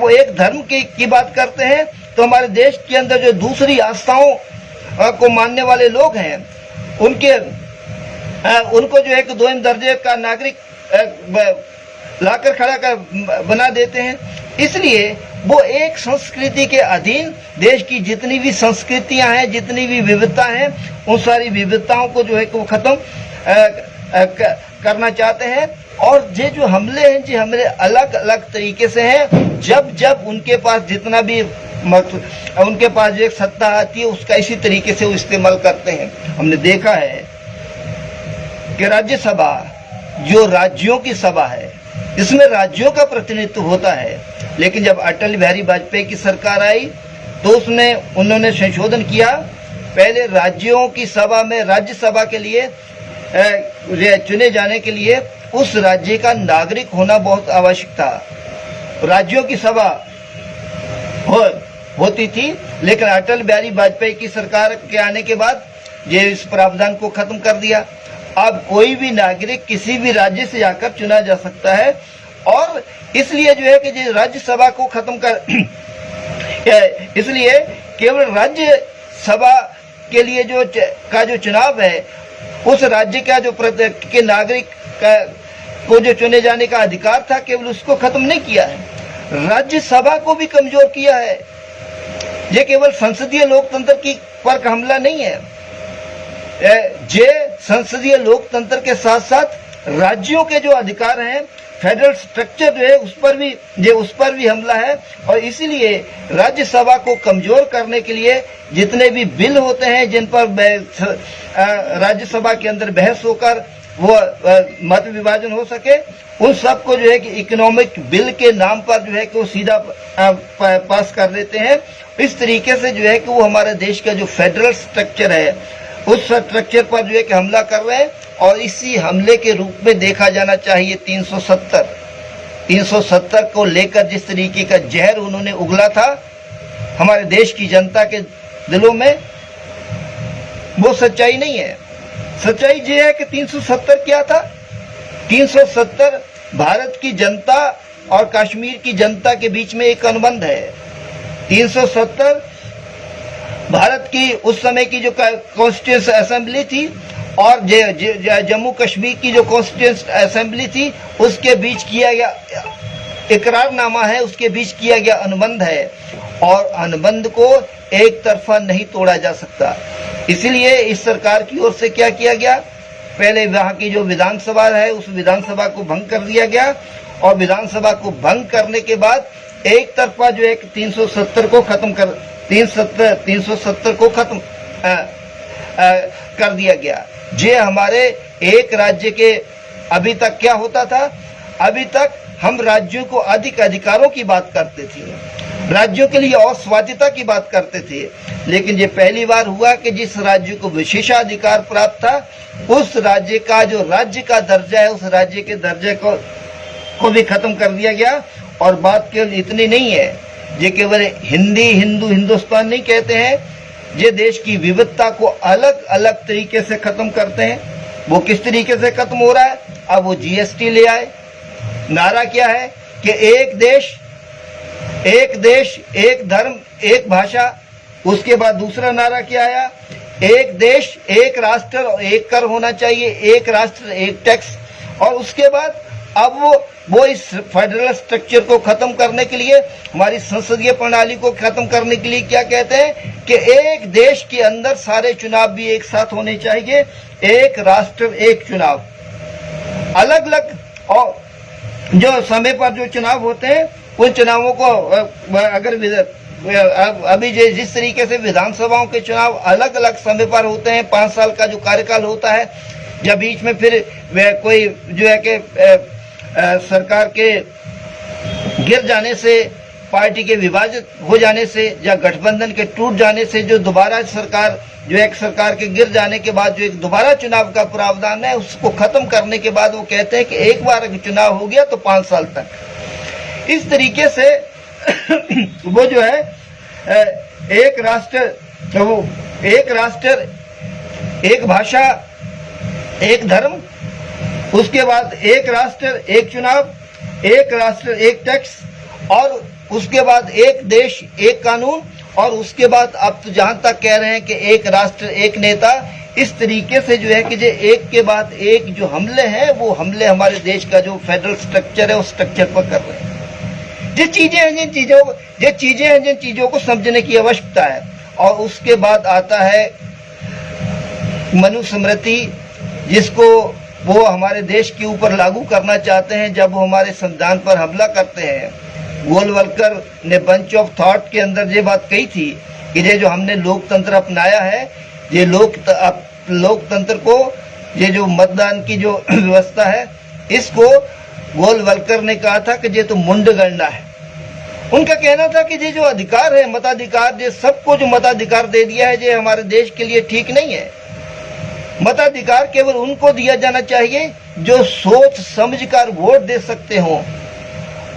वो एक धर्म की बात करते हैं तो हमारे देश के अंदर जो दूसरी आस्थाओं को मानने वाले लोग हैं उनको जो है कि दोयम दर्जे का नागरिक लाकर खड़ा कर बना देते हैं। इसलिए वो एक संस्कृति के अधीन देश की जितनी भी संस्कृतियां हैं, जितनी भी विविधता हैं, उन सारी विविधताओं को जो है कि वो खत्म करना चाहते हैं। और ये जो हमले हैं, ये हमले अलग अलग तरीके से हैं। जब उनके पास जितना भी उनके पास जो एक सत्ता आती है उसका इसी तरीके से वो इस्तेमाल करते हैं। हमने देखा है कि राज्यसभा जो राज्यों की सभा है, इसमें राज्यों का प्रतिनिधित्व होता है। लेकिन जब अटल बिहारी वाजपेयी की सरकार आई तो उसमें उन्होंने संशोधन किया। पहले राज्यों की सभा में, राज्यसभा के लिए चुने जाने के लिए उस राज्य का नागरिक होना बहुत आवश्यक था। राज्यों की सभा होती थी, लेकिन अटल बिहारी वाजपेयी की सरकार के आने के बाद ये इस प्रावधान को खत्म कर दिया। अब कोई भी नागरिक किसी भी राज्य से आकर चुना जा सकता है। और इसलिए जो है कि राज्यसभा को खत्म कर इसलिए केवल राज्य सभा के लिए जो चुनाव है, उस राज्य का जो के नागरिक को जो चुने जाने का अधिकार था, केवल उसको खत्म नहीं किया है, राज्यसभा को भी कमजोर किया है। ये केवल संसदीय लोकतंत्र की पर हमला नहीं है, ये संसदीय लोकतंत्र के साथ साथ राज्यों के जो अधिकार हैं, फेडरल स्ट्रक्चर जो है उस पर भी हमला है। और इसीलिए राज्यसभा को कमजोर करने के लिए जितने भी बिल होते हैं जिन पर राज्यसभा के अंदर बहस होकर वो मत विभाजन हो सके, उन सब को जो है कि इकोनॉमिक बिल के नाम पर जो है कि वो सीधा पास कर देते हैं। इस तरीके से जो है कि वो हमारे देश का जो फेडरल स्ट्रक्चर है, उस स्ट्रक्चर पर जो है कि हमला कर रहे हैं। और इसी हमले के रूप में देखा जाना चाहिए 370 को लेकर जिस तरीके का जहर उन्होंने उगला था हमारे देश की जनता के दिलों में, वो सच्चाई नहीं है। सच्चाई ये है कि 370 क्या था? 370 भारत की जनता और कश्मीर की जनता के बीच में एक अनुबंध है। 370 भारत की उस समय की जो कॉन्स्टिट्यूंट असेंबली थी और जम्मू कश्मीर की जो कॉन्स्टिट्यूंट असेंबली थी, उसके बीच किया गया इकरारनामा है, उसके बीच किया गया अनुबंध है। और अनुबंध को एक तरफा नहीं तोड़ा जा सकता। इसलिए इस सरकार की ओर से क्या किया गया, पहले वहां की जो विधानसभा है उस विधानसभा को भंग कर दिया गया। और विधानसभा को भंग करने के बाद एक तरफा जो है 370 को खत्म कर 370 को खत्म कर दिया गया। ये हमारे एक राज्य के अभी तक क्या होता था, अभी तक हम राज्यों को अधिक अधिकारों की बात करते थे, राज्यों के लिए और स्वायत्तता की बात करते थे। लेकिन ये पहली बार हुआ कि जिस राज्य को विशेषाधिकार प्राप्त था, उस राज्य का जो राज्य का दर्जा है, उस राज्य के दर्जे को भी खत्म कर दिया गया। और बात केवल इतनी नहीं है, ये केवल हिंदी हिंदू हिंदुस्तान नहीं कहते हैं, ये देश की विविधता को अलग अलग तरीके से खत्म करते हैं। वो किस तरीके से खत्म हो रहा है? अब वो जीएसटी ले आए। नारा क्या है कि एक देश एक धर्म एक भाषा। उसके बाद दूसरा नारा क्या आया, एक देश एक राष्ट्र और एक कर होना चाहिए, एक राष्ट्र एक टैक्स। और उसके बाद अब वो इस फेडरल स्ट्रक्चर को खत्म करने के लिए, हमारी संसदीय प्रणाली को खत्म करने के लिए क्या कहते हैं कि एक देश के अंदर सारे चुनाव भी एक साथ होने चाहिए, एक राष्ट्र एक चुनाव। अलग अलग और जो समय पर जो चुनाव होते हैं, उन चुनावों को अगर अभी जिस तरीके से विधानसभाओं के चुनाव अलग अलग समय पर होते हैं, 5 साल का जो कार्यकाल होता है, जब बीच में फिर कोई जो है कि सरकार के गिर जाने से, पार्टी के विभाजित हो जाने से या गठबंधन के टूट जाने से जो दोबारा सरकार जो एक सरकार के गिर जाने के बाद जो एक दोबारा चुनाव का प्रावधान है, उसको खत्म करने के बाद वो कहते हैं कि एक बार चुनाव हो गया तो 5 साल तक। इस तरीके से वो जो है एक राष्ट्र एक भाषा एक धर्म, उसके बाद एक राष्ट्र एक चुनाव, एक राष्ट्र एक टैक्स, और उसके बाद एक देश एक कानून, और उसके बाद अब तो जहां तक कह रहे हैं कि एक राष्ट्र एक नेता। इस तरीके से जो है कि जो एक के बाद एक जो हमले हैं, वो हमले हमारे देश का जो फेडरल स्ट्रक्चर है उस स्ट्रक्चर पर कर रहे हैं। ये चीजें हैं जिन चीजों को समझने की आवश्यकता है। और उसके बाद आता है मनुस्मृति, जिसको वो हमारे देश के ऊपर लागू करना चाहते हैं। जब वो हमारे संविधान पर हमला करते हैं, गोलवलकर ने बंच ऑफ थॉट के अंदर ये बात कही थी कि ये जो हमने लोकतंत्र अपनाया है, ये लोकतंत्र को, ये जो मतदान की जो व्यवस्था है, इसको गोलवलकर ने कहा था कि ये तो मुंडगणना है। उनका कहना था कि ये जो अधिकार है, मताधिकार, ये सबको जो मताधिकार दे दिया है, ये हमारे देश के लिए ठीक नहीं है। मताधिकार केवल उनको दिया जाना चाहिए जो सोच समझकर वोट दे सकते हों।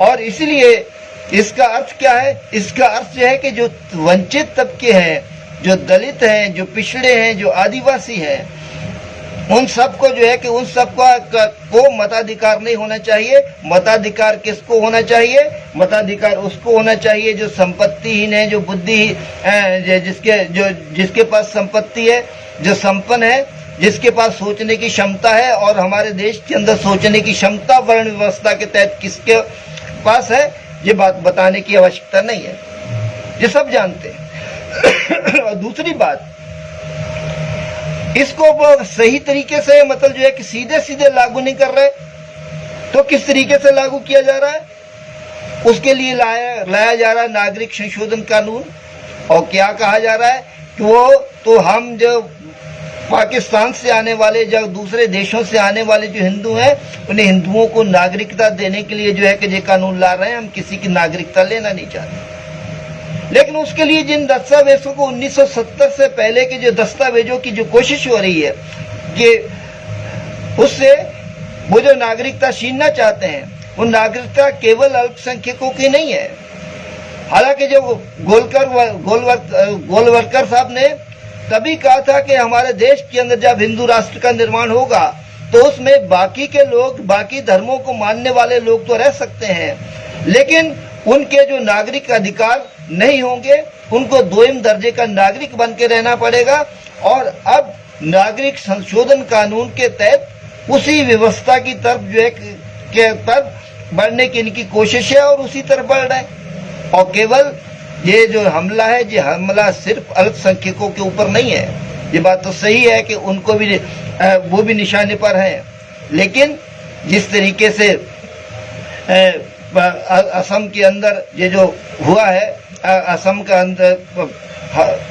और इसलिए इसका अर्थ क्या है? इसका अर्थ यह है कि जो वंचित तबके हैं, जो दलित हैं, जो पिछड़े हैं, जो आदिवासी हैं, उन सबको जो है कि उन सबको को मताधिकार नहीं होना चाहिए। मताधिकार किसको होना चाहिए? मताधिकार उसको होना चाहिए जो संपत्तिहीन है, जो बुद्धि जिसके पास संपत्ति है, जो संपन्न है, जिसके पास सोचने की क्षमता है। और हमारे देश के अंदर सोचने की क्षमता वर्ण व्यवस्था के तहत किसके पास है, ये बात बताने की आवश्यकता नहीं है, ये सब जानते हैं। और दूसरी बात, इसको वो सही तरीके से मतलब जो है कि सीधे सीधे लागू नहीं कर रहे, तो किस तरीके से लागू किया जा रहा है? उसके लिए लाया जा रहा है नागरिक संशोधन कानून। और क्या कहा जा रहा है कि वो तो हम जो पाकिस्तान से आने वाले, जो दूसरे देशों से आने वाले जो हिंदू हैं, उन्हें हिंदुओं को नागरिकता देने के लिए जो है कि ये कानून ला रहे हैं। हम किसी की नागरिकता लेना नहीं चाहते, लेकिन उसके लिए जिन दस्तावेजों को 1970 से पहले के जो दस्तावेजों की जो कोशिश हो रही है कि उससे वो जो नागरिकता छीनना चाहते हैं, वो नागरिकता केवल अल्पसंख्यकों की नहीं है। हालांकि जो गोलवलकर साहब ने तभी कहा था कि हमारे देश के अंदर जब हिंदू राष्ट्र का निर्माण होगा तो उसमें बाकी के लोग, बाकी धर्मों को मानने वाले लोग तो रह सकते हैं, लेकिन उनके जो नागरिक अधिकार नहीं होंगे, उनको दोयम दर्जे का नागरिक बन के रहना पड़ेगा। और अब नागरिक संशोधन कानून के तहत उसी व्यवस्था की तरफ जो है के तरफ बढ़ने की इनकी कोशिश है और उसी तरफ बढ़ रहे हैं। और केवल ये जो हमला है, ये हमला सिर्फ अल्पसंख्यकों के ऊपर नहीं है। ये बात तो सही है कि उनको भी वो भी निशाने पर हैं, लेकिन जिस तरीके से असम के अंदर ये जो हुआ है, असम का अंदर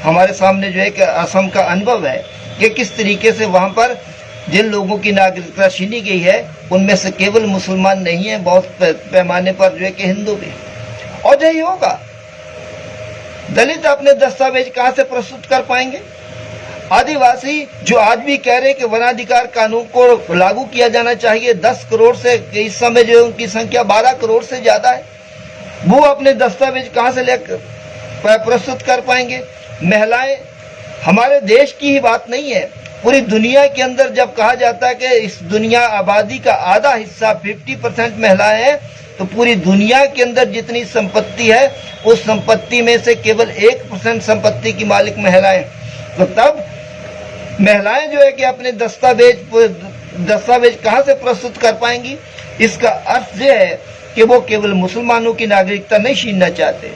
हमारे सामने जो है कि असम का अनुभव है कि किस तरीके से वहां पर जिन लोगों की नागरिकता छीनी गई है, उनमें से केवल मुसलमान नहीं है, बहुत पैमाने पर जो है कि हिंदू भी। और यही होगा, दलित अपने दस्तावेज कहां से प्रस्तुत कर पाएंगे? आदिवासी जो आज भी कह रहे हैं कि वनाधिकार कानून को लागू किया जाना चाहिए, 10 करोड़ से इस समय जो उनकी संख्या 12 करोड़ से ज्यादा है, वो अपने दस्तावेज कहां से लेकर प्रस्तुत कर पाएंगे? महिलाएं, हमारे देश की ही बात नहीं है, पूरी दुनिया के अंदर जब कहा जाता है कि इस दुनिया आबादी का आधा हिस्सा 50% महिलाएं हैं, तो पूरी दुनिया के अंदर जितनी संपत्ति है उस संपत्ति में से केवल 1% संपत्ति की मालिक महिलाएं। तो तब महिलाएं जो है कि अपने दस्तावेज कहां से प्रस्तुत कर पाएंगी? इसका अर्थ यह है कि वो केवल मुसलमानों की नागरिकता नहीं छीनना चाहते,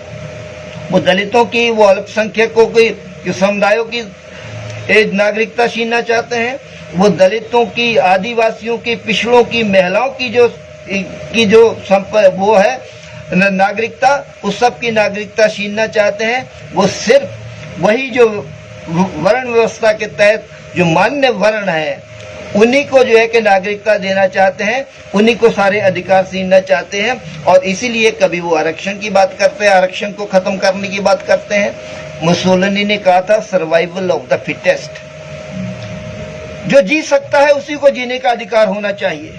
वो दलितों की, वो अल्पसंख्यकों की, समुदायों की नागरिकता छीनना चाहते हैं। वो दलितों की, आदिवासियों की, पिछड़ों की, महिलाओं की जो वो है नागरिकता, उस सब की नागरिकता छीनना चाहते हैं। वो सिर्फ वही जो वर्ण व्यवस्था के तहत जो मान्य वर्ण है, उन्हीं को जो है कि नागरिकता देना चाहते हैं, उन्हीं को सारे अधिकार छीनना चाहते हैं। और इसीलिए कभी वो आरक्षण की बात करते हैं, आरक्षण को खत्म करने की बात करते हैं। मुसोलिनी ने कहा था सर्वाइवल ऑफ द फिटेस्ट, जो जी सकता है उसी को जीने का अधिकार होना चाहिए।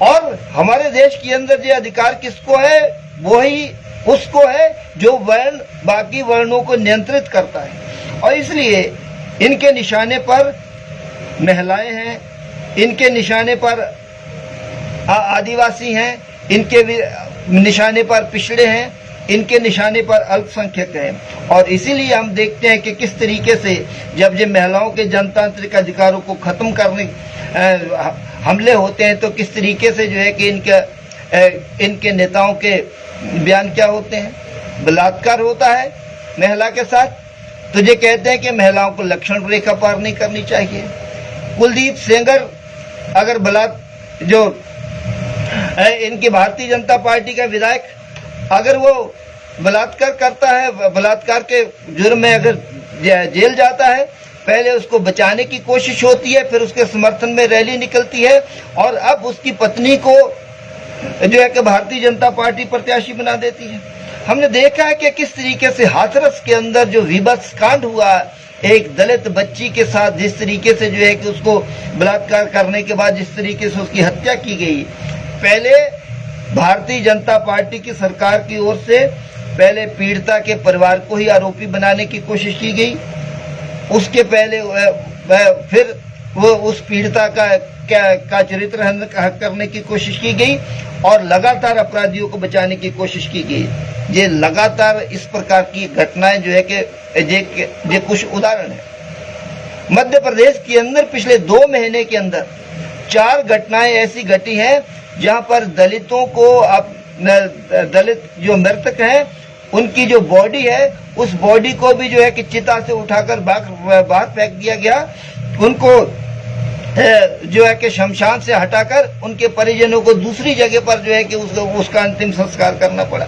और हमारे देश के अंदर ये अधिकार किसको है? वो ही उसको है जो वर्ण बाकी वर्णों को नियंत्रित करता है। और इसलिए इनके निशाने पर महिलाएं हैं, इनके निशाने पर आदिवासी हैं, इनके निशाने पर पिछड़े हैं, इनके निशाने पर अल्पसंख्यक हैं। और इसीलिए हम देखते हैं कि किस तरीके से जब ये महिलाओं के जनतांत्रिक अधिकारों को खत्म करने हमले होते हैं, तो किस तरीके से जो है कि इनके नेताओं के बयान क्या होते हैं? बलात्कार होता है महिला के साथ, तो ये कहते हैं कि महिलाओं को लक्षण रेखा पार नहीं करनी चाहिए। कुलदीप सेंगर अगर जो इनकी भारतीय जनता पार्टी का विधायक, अगर वो बलात्कार करता है, बलात्कार के जुर्म में अगर जेल जाता है, पहले उसको बचाने की कोशिश होती है, फिर उसके समर्थन में रैली निकलती है, और अब उसकी पत्नी को जो है कि भारतीय जनता पार्टी प्रत्याशी बना देती है। हमने देखा है कि किस तरीके से हाथरस के अंदर जो विभत्स कांड हुआ, एक दलित बच्ची के साथ जिस तरीके से जो है कि उसको बलात्कार करने के बाद जिस तरीके से उसकी हत्या की गई, पहले भारतीय जनता पार्टी की सरकार की ओर से पहले पीड़िता के परिवार को ही आरोपी बनाने की कोशिश की गई, उसके पहले फिर वो उस पीड़िता का चरित्र हनन करने की कोशिश की गई और लगातार अपराधियों को बचाने की कोशिश की गई। ये लगातार इस प्रकार की घटनाएं जो है कि ये कुछ उदाहरण है। मध्य प्रदेश के अंदर पिछले 2 महीने के अंदर 4 घटनाएं ऐसी घटी हैं जहां पर दलितों को दलित जो मृतक हैं उनकी जो बॉडी है उस बॉडी को भी जो है कि चिता से उठाकर बाहर फेंक दिया गया। उनको जो है कि शमशान से हटाकर उनके परिजनों को दूसरी जगह पर जो है कि उसका अंतिम संस्कार करना पड़ा।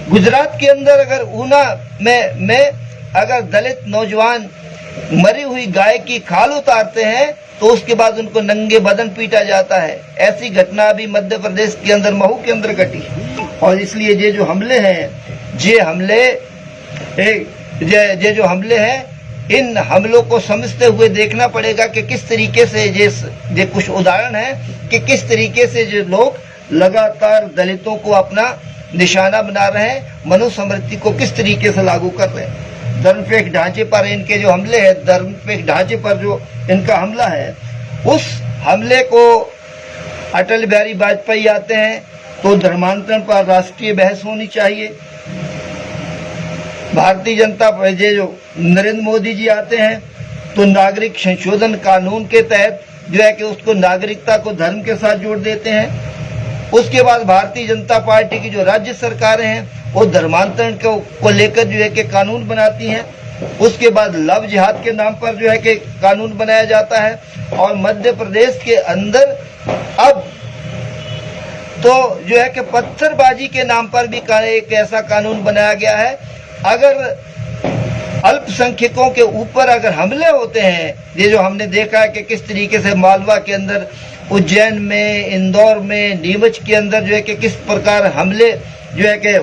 गुजरात के अंदर अगर ऊना में अगर दलित नौजवान मरी हुई गाय की खाल उतारते हैं तो उसके बाद उनको नंगे बदन पीटा जाता है। ऐसी घटना अभी मध्य प्रदेश के अंदर महू के अंदर घटी और इसलिए ये जो हमले हैं ये जो हमले हैं इन हमलों को समझते हुए देखना पड़ेगा कि किस तरीके से ये कुछ उदाहरण है कि किस तरीके से जो लोग लगातार दलितों को अपना निशाना बना रहे हैं, मनुस्मृति को किस तरीके से लागू कर रहे हैं। धर्मनिरपेक्ष ढांचे पर इनके जो हमले हैं, धर्मनिरपेक्ष ढांचे पर जो इनका हमला है, उस हमले को अटल बिहारी वाजपेयी आते हैं तो धर्मांतरण पर राष्ट्रीय बहस होनी चाहिए। भारतीय जनता पार्टी जो नरेंद्र मोदी जी आते हैं तो नागरिक संशोधन कानून के तहत जो है कि उसको नागरिकता को धर्म के साथ जोड़ देते हैं। उसके बाद भारतीय जनता पार्टी की जो राज्य सरकारें हैं वो धर्मांतरण को लेकर जो है कि कानून बनाती हैं। उसके बाद लव जिहाद के नाम पर जो है कि कानून बनाया जाता है और मध्य प्रदेश के अंदर अब तो जो है कि पत्थरबाजी के नाम पर भी एक ऐसा कानून बनाया गया है। अगर अल्पसंख्यकों के ऊपर अगर हमले होते हैं, ये जो हमने देखा है कि किस तरीके से मालवा के अंदर, उज्जैन में, इंदौर में, नीमच के अंदर जो है कि किस प्रकार हमले जो है कि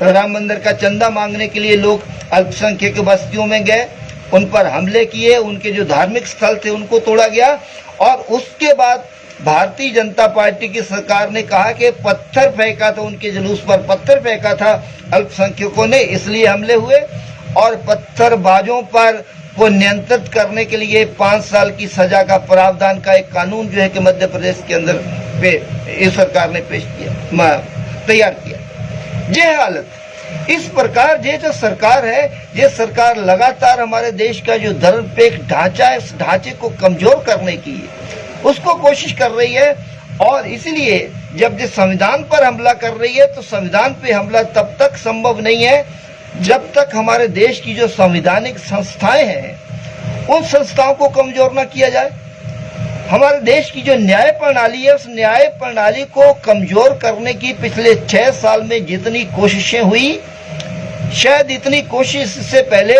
राम मंदिर का चंदा मांगने के लिए लोग अल्पसंख्यक बस्तियों में गए, उन पर हमले किए, उनके जो धार्मिक स्थल थे उनको तोड़ा गया और उसके बाद भारतीय जनता पार्टी की सरकार ने कहा कि पत्थर फेंका था, उनके जुलूस पर पत्थर फेंका था अल्पसंख्यकों ने, इसलिए हमले हुए और पत्थरबाजों पर को नियंत्रित करने के लिए 5 साल की सजा का प्रावधान का एक कानून जो है कि मध्य प्रदेश के अंदर इस सरकार ने तैयार किया। ये हालत इस प्रकार ये जो सरकार है, ये सरकार लगातार हमारे देश का जो धर्मनिरपेक्ष ढांचा है, इस ढांचे को कमजोर करने की उसको कोशिश कर रही है और इसलिए जब ये संविधान पर हमला कर रही है तो संविधान पे हमला तब तक संभव नहीं है जब तक हमारे देश की जो संवैधानिक संस्थाएं हैं उन संस्थाओं को कमजोर ना किया जाए। हमारे देश की जो न्याय प्रणाली है उस न्याय प्रणाली को कमजोर करने की पिछले 6 साल में जितनी कोशिशें हुई, शायद इतनी कोशिश इससे पहले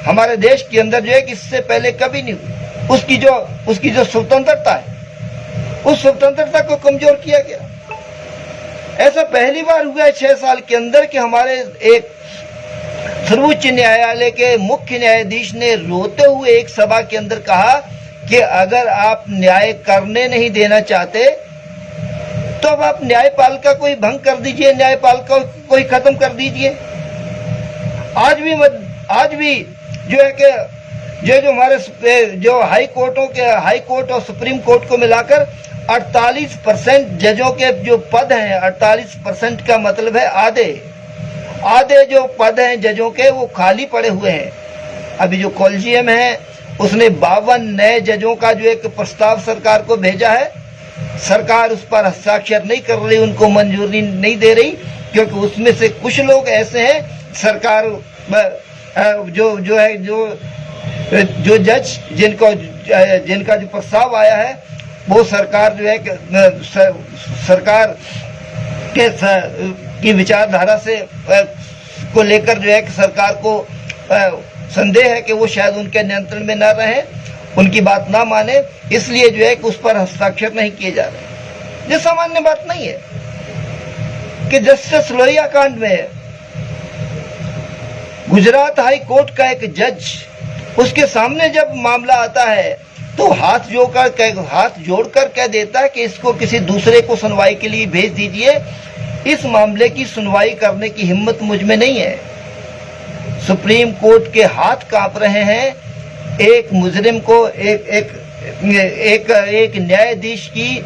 हमारे देश के अंदर जो है कि इससे पहले कभी नहीं हुई। उसकी जो स्वतंत्रता है उस स्वतंत्रता को कमजोर किया गया। ऐसा पहली बार हुआ है 6 साल के अंदर कि हमारे एक सर्वोच्च न्यायालय के मुख्य न्यायाधीश ने रोते हुए एक सभा के अंदर कहा कि अगर आप न्याय करने नहीं देना चाहते तो अब आप न्यायपालिका को ही भंग कर दीजिए, न्यायपालिका को ही खत्म कर दीजिए। आज भी जो है कि जो हमारे जो हाई कोर्ट और सुप्रीम कोर्ट को मिलाकर 48% जजों के जो पद हैं, 48% का मतलब है आधे जो पद हैं जजों के वो खाली पड़े हुए हैं। अभी जो कॉलेजियम है उसने 52 नए जजों का जो एक प्रस्ताव सरकार को भेजा है। सरकार उस पर हस्ताक्षर नहीं कर रही, उनको मंजूरी नहीं दे रही क्योंकि उसमें से कुछ लोग ऐसे हैं सरकार जो जज जिनका जो प्रस्ताव आया है वो सरकार जो है सरकार के की विचारधारा से को लेकर जो है कि सरकार को संदेह है कि वो शायद उनके नियंत्रण में ना रहे, उनकी बात ना माने, इसलिए जो है कि उस पर हस्ताक्षर नहीं किए जा रहे। ये सामान्य बात नहीं है कि जस्टिस लोहिया कांड में गुजरात हाई कोर्ट का एक जज, उसके सामने जब मामला आता है तो हाथ जोड़कर कह देता है कि इसको किसी दूसरे को सुनवाई के लिए भेज दीजिए। इस मामले की सुनवाई करने की हिम्मत मुझ में नहीं है। सुप्रीम कोर्ट के हाथ कांप रहे हैं एक मुजरिम को, एक न्यायाधीश की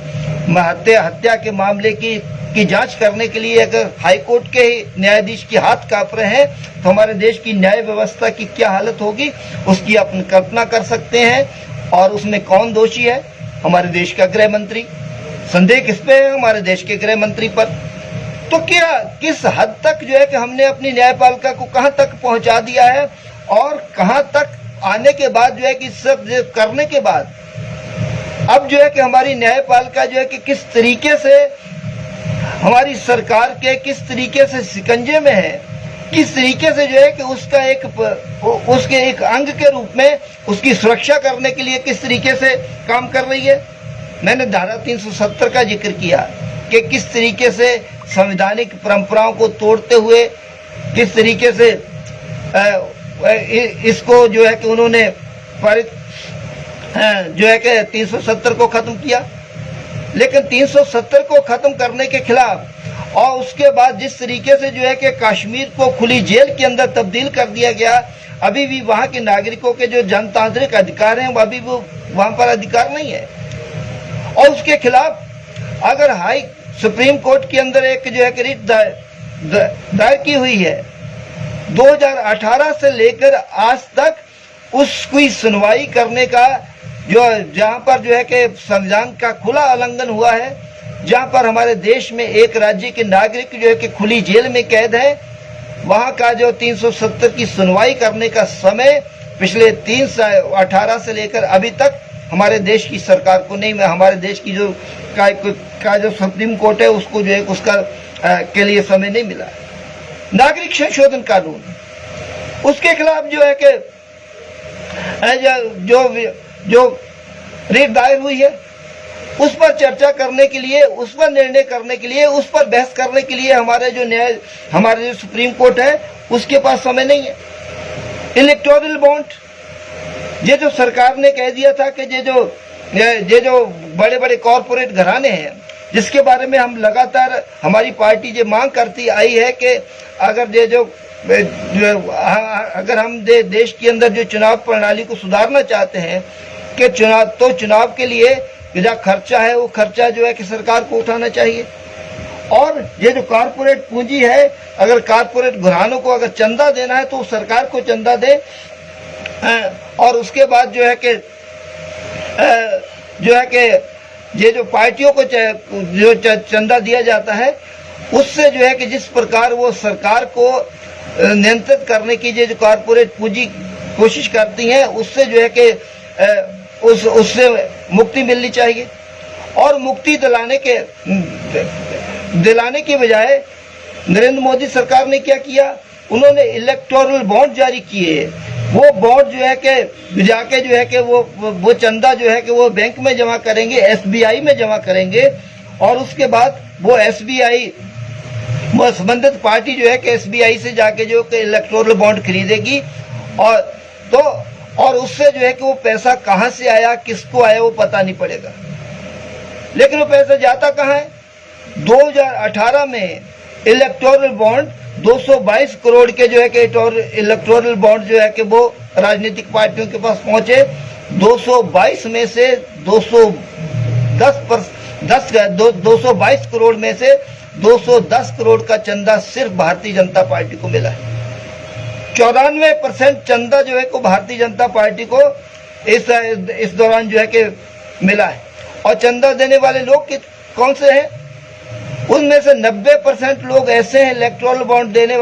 हत्या के मामले की जांच करने के लिए अगर हाईकोर्ट के न्यायाधीश के हाथ कांप रहे हैं तो हमारे देश की न्याय व्यवस्था की क्या हालत होगी, उसकी अपन कल्पना कर सकते हैं। और उसमें कौन दोषी है? हमारे देश का गृह मंत्री। संदेह किस पे है? हमारे देश के गृह मंत्री पर। तो क्या किस हद तक जो है कि हमने अपनी न्यायपालिका को कहां तक पहुंचा दिया है, और कहां तक आने के बाद जो है कि सब करने के बाद अब जो है कि हमारी न्यायपालिका जो है कि किस तरीके से हमारी सरकार के किस तरीके से शिकंजे में है, किस तरीके से जो है कि उसके एक अंग के रूप में उसकी सुरक्षा करने के लिए किस तरीके से काम कर रही है। मैंने धारा 370 का जिक्र किया कि किस तरीके से संवैधानिक परंपराओं को तोड़ते हुए किस तरीके से इसको जो है कि उन्होंने पारित जो है कि 370 को खत्म किया। लेकिन 370 को खत्म करने के खिलाफ और उसके बाद जिस तरीके से जो है कि कश्मीर को खुली जेल के अंदर तब्दील कर दिया गया, अभी भी वहां के नागरिकों के जो जनतांत्रिक अधिकार हैं अभी वो वहां पर अधिकार नहीं है। और उसके खिलाफ अगर सुप्रीम कोर्ट के अंदर एक जो है कि रिट दायर की हुई है, 2018 से लेकर आज तक उसकी सुनवाई करने का जहां पर जो है कि संविधान का खुला उल्लंघन हुआ है, जहां पर हमारे देश में एक राज्य के नागरिक जो है कि खुली जेल में कैद है, वहां का जो 370 की सुनवाई करने का समय पिछले 18 से लेकर अभी तक हमारे देश की सरकार को नहीं, हमारे देश की जो सुप्रीम कोर्ट है उसको जो है उसका के लिए समय नहीं मिला। नागरिक संशोधन कानून, उसके खिलाफ जो है कि जो रिट दायर हुई है उस पर चर्चा करने के लिए, उस पर निर्णय करने के लिए, उस पर बहस करने के लिए हमारे जो सुप्रीम कोर्ट है उसके पास समय नहीं है। इलेक्टोरल बॉन्ड, ये जो सरकार ने कह दिया था कि ये जो बड़े बड़े कॉरपोरेट घराने हैं, जिसके बारे में हम लगातार हमारी पार्टी ये मांग करती आई है कि अगर हम देश के अंदर जो चुनाव प्रणाली को सुधारना चाहते हैं कि चुनाव के लिए जो खर्चा है वो खर्चा जो है कि सरकार को उठाना चाहिए। और ये जो कॉरपोरेट पूंजी है, अगर कॉरपोरेट घरानों को अगर चंदा देना है तो सरकार को चंदा दे, और उसके बाद जो है कि ये जो पार्टियों को जो चंदा दिया जाता है उससे जो है कि जिस प्रकार वो सरकार को नियंत्रित करने की जो कॉरपोरेट पूंजी कोशिश करती हैं, उससे जो है कि उससे मुक्ति मिलनी चाहिए। और मुक्ति दिलाने के बजाय नरेंद्र मोदी सरकार ने क्या किया, उन्होंने इलेक्टोरल बॉन्ड जारी किए। वो बॉन्ड जो है कि जाके जो है कि वो चंदा जो है कि वो बैंक में जमा करेंगे, एसबीआई में जमा करेंगे, और उसके बाद वो एसबीआई वो संबंधित पार्टी जो है कि एसबीआई से जाके जो कि इलेक्टोरल बॉन्ड खरीदेगी, और उससे जो है कि वो पैसा कहां से आया, किसको आया, वो पता नहीं पड़ेगा। लेकिन वो पैसा जाता कहां है? 2018 में इलेक्टोरल बॉन्ड 222 करोड़ के जो है कि इलेक्टोरल बॉन्ड जो है कि वो राजनीतिक पार्टियों के पास पहुंचे। 222 में से 222 करोड़ में से 210 करोड़ का चंदा सिर्फ भारतीय जनता पार्टी को मिला है। 94% चंदा जो है को भारतीय जनता पार्टी को इस दौरान जो है कि मिला है। और चंदा देने वाले लोग कौन से हैं? उनमें से 90% लोग ऐसे हैं इलेक्टोरल बॉन्ड देने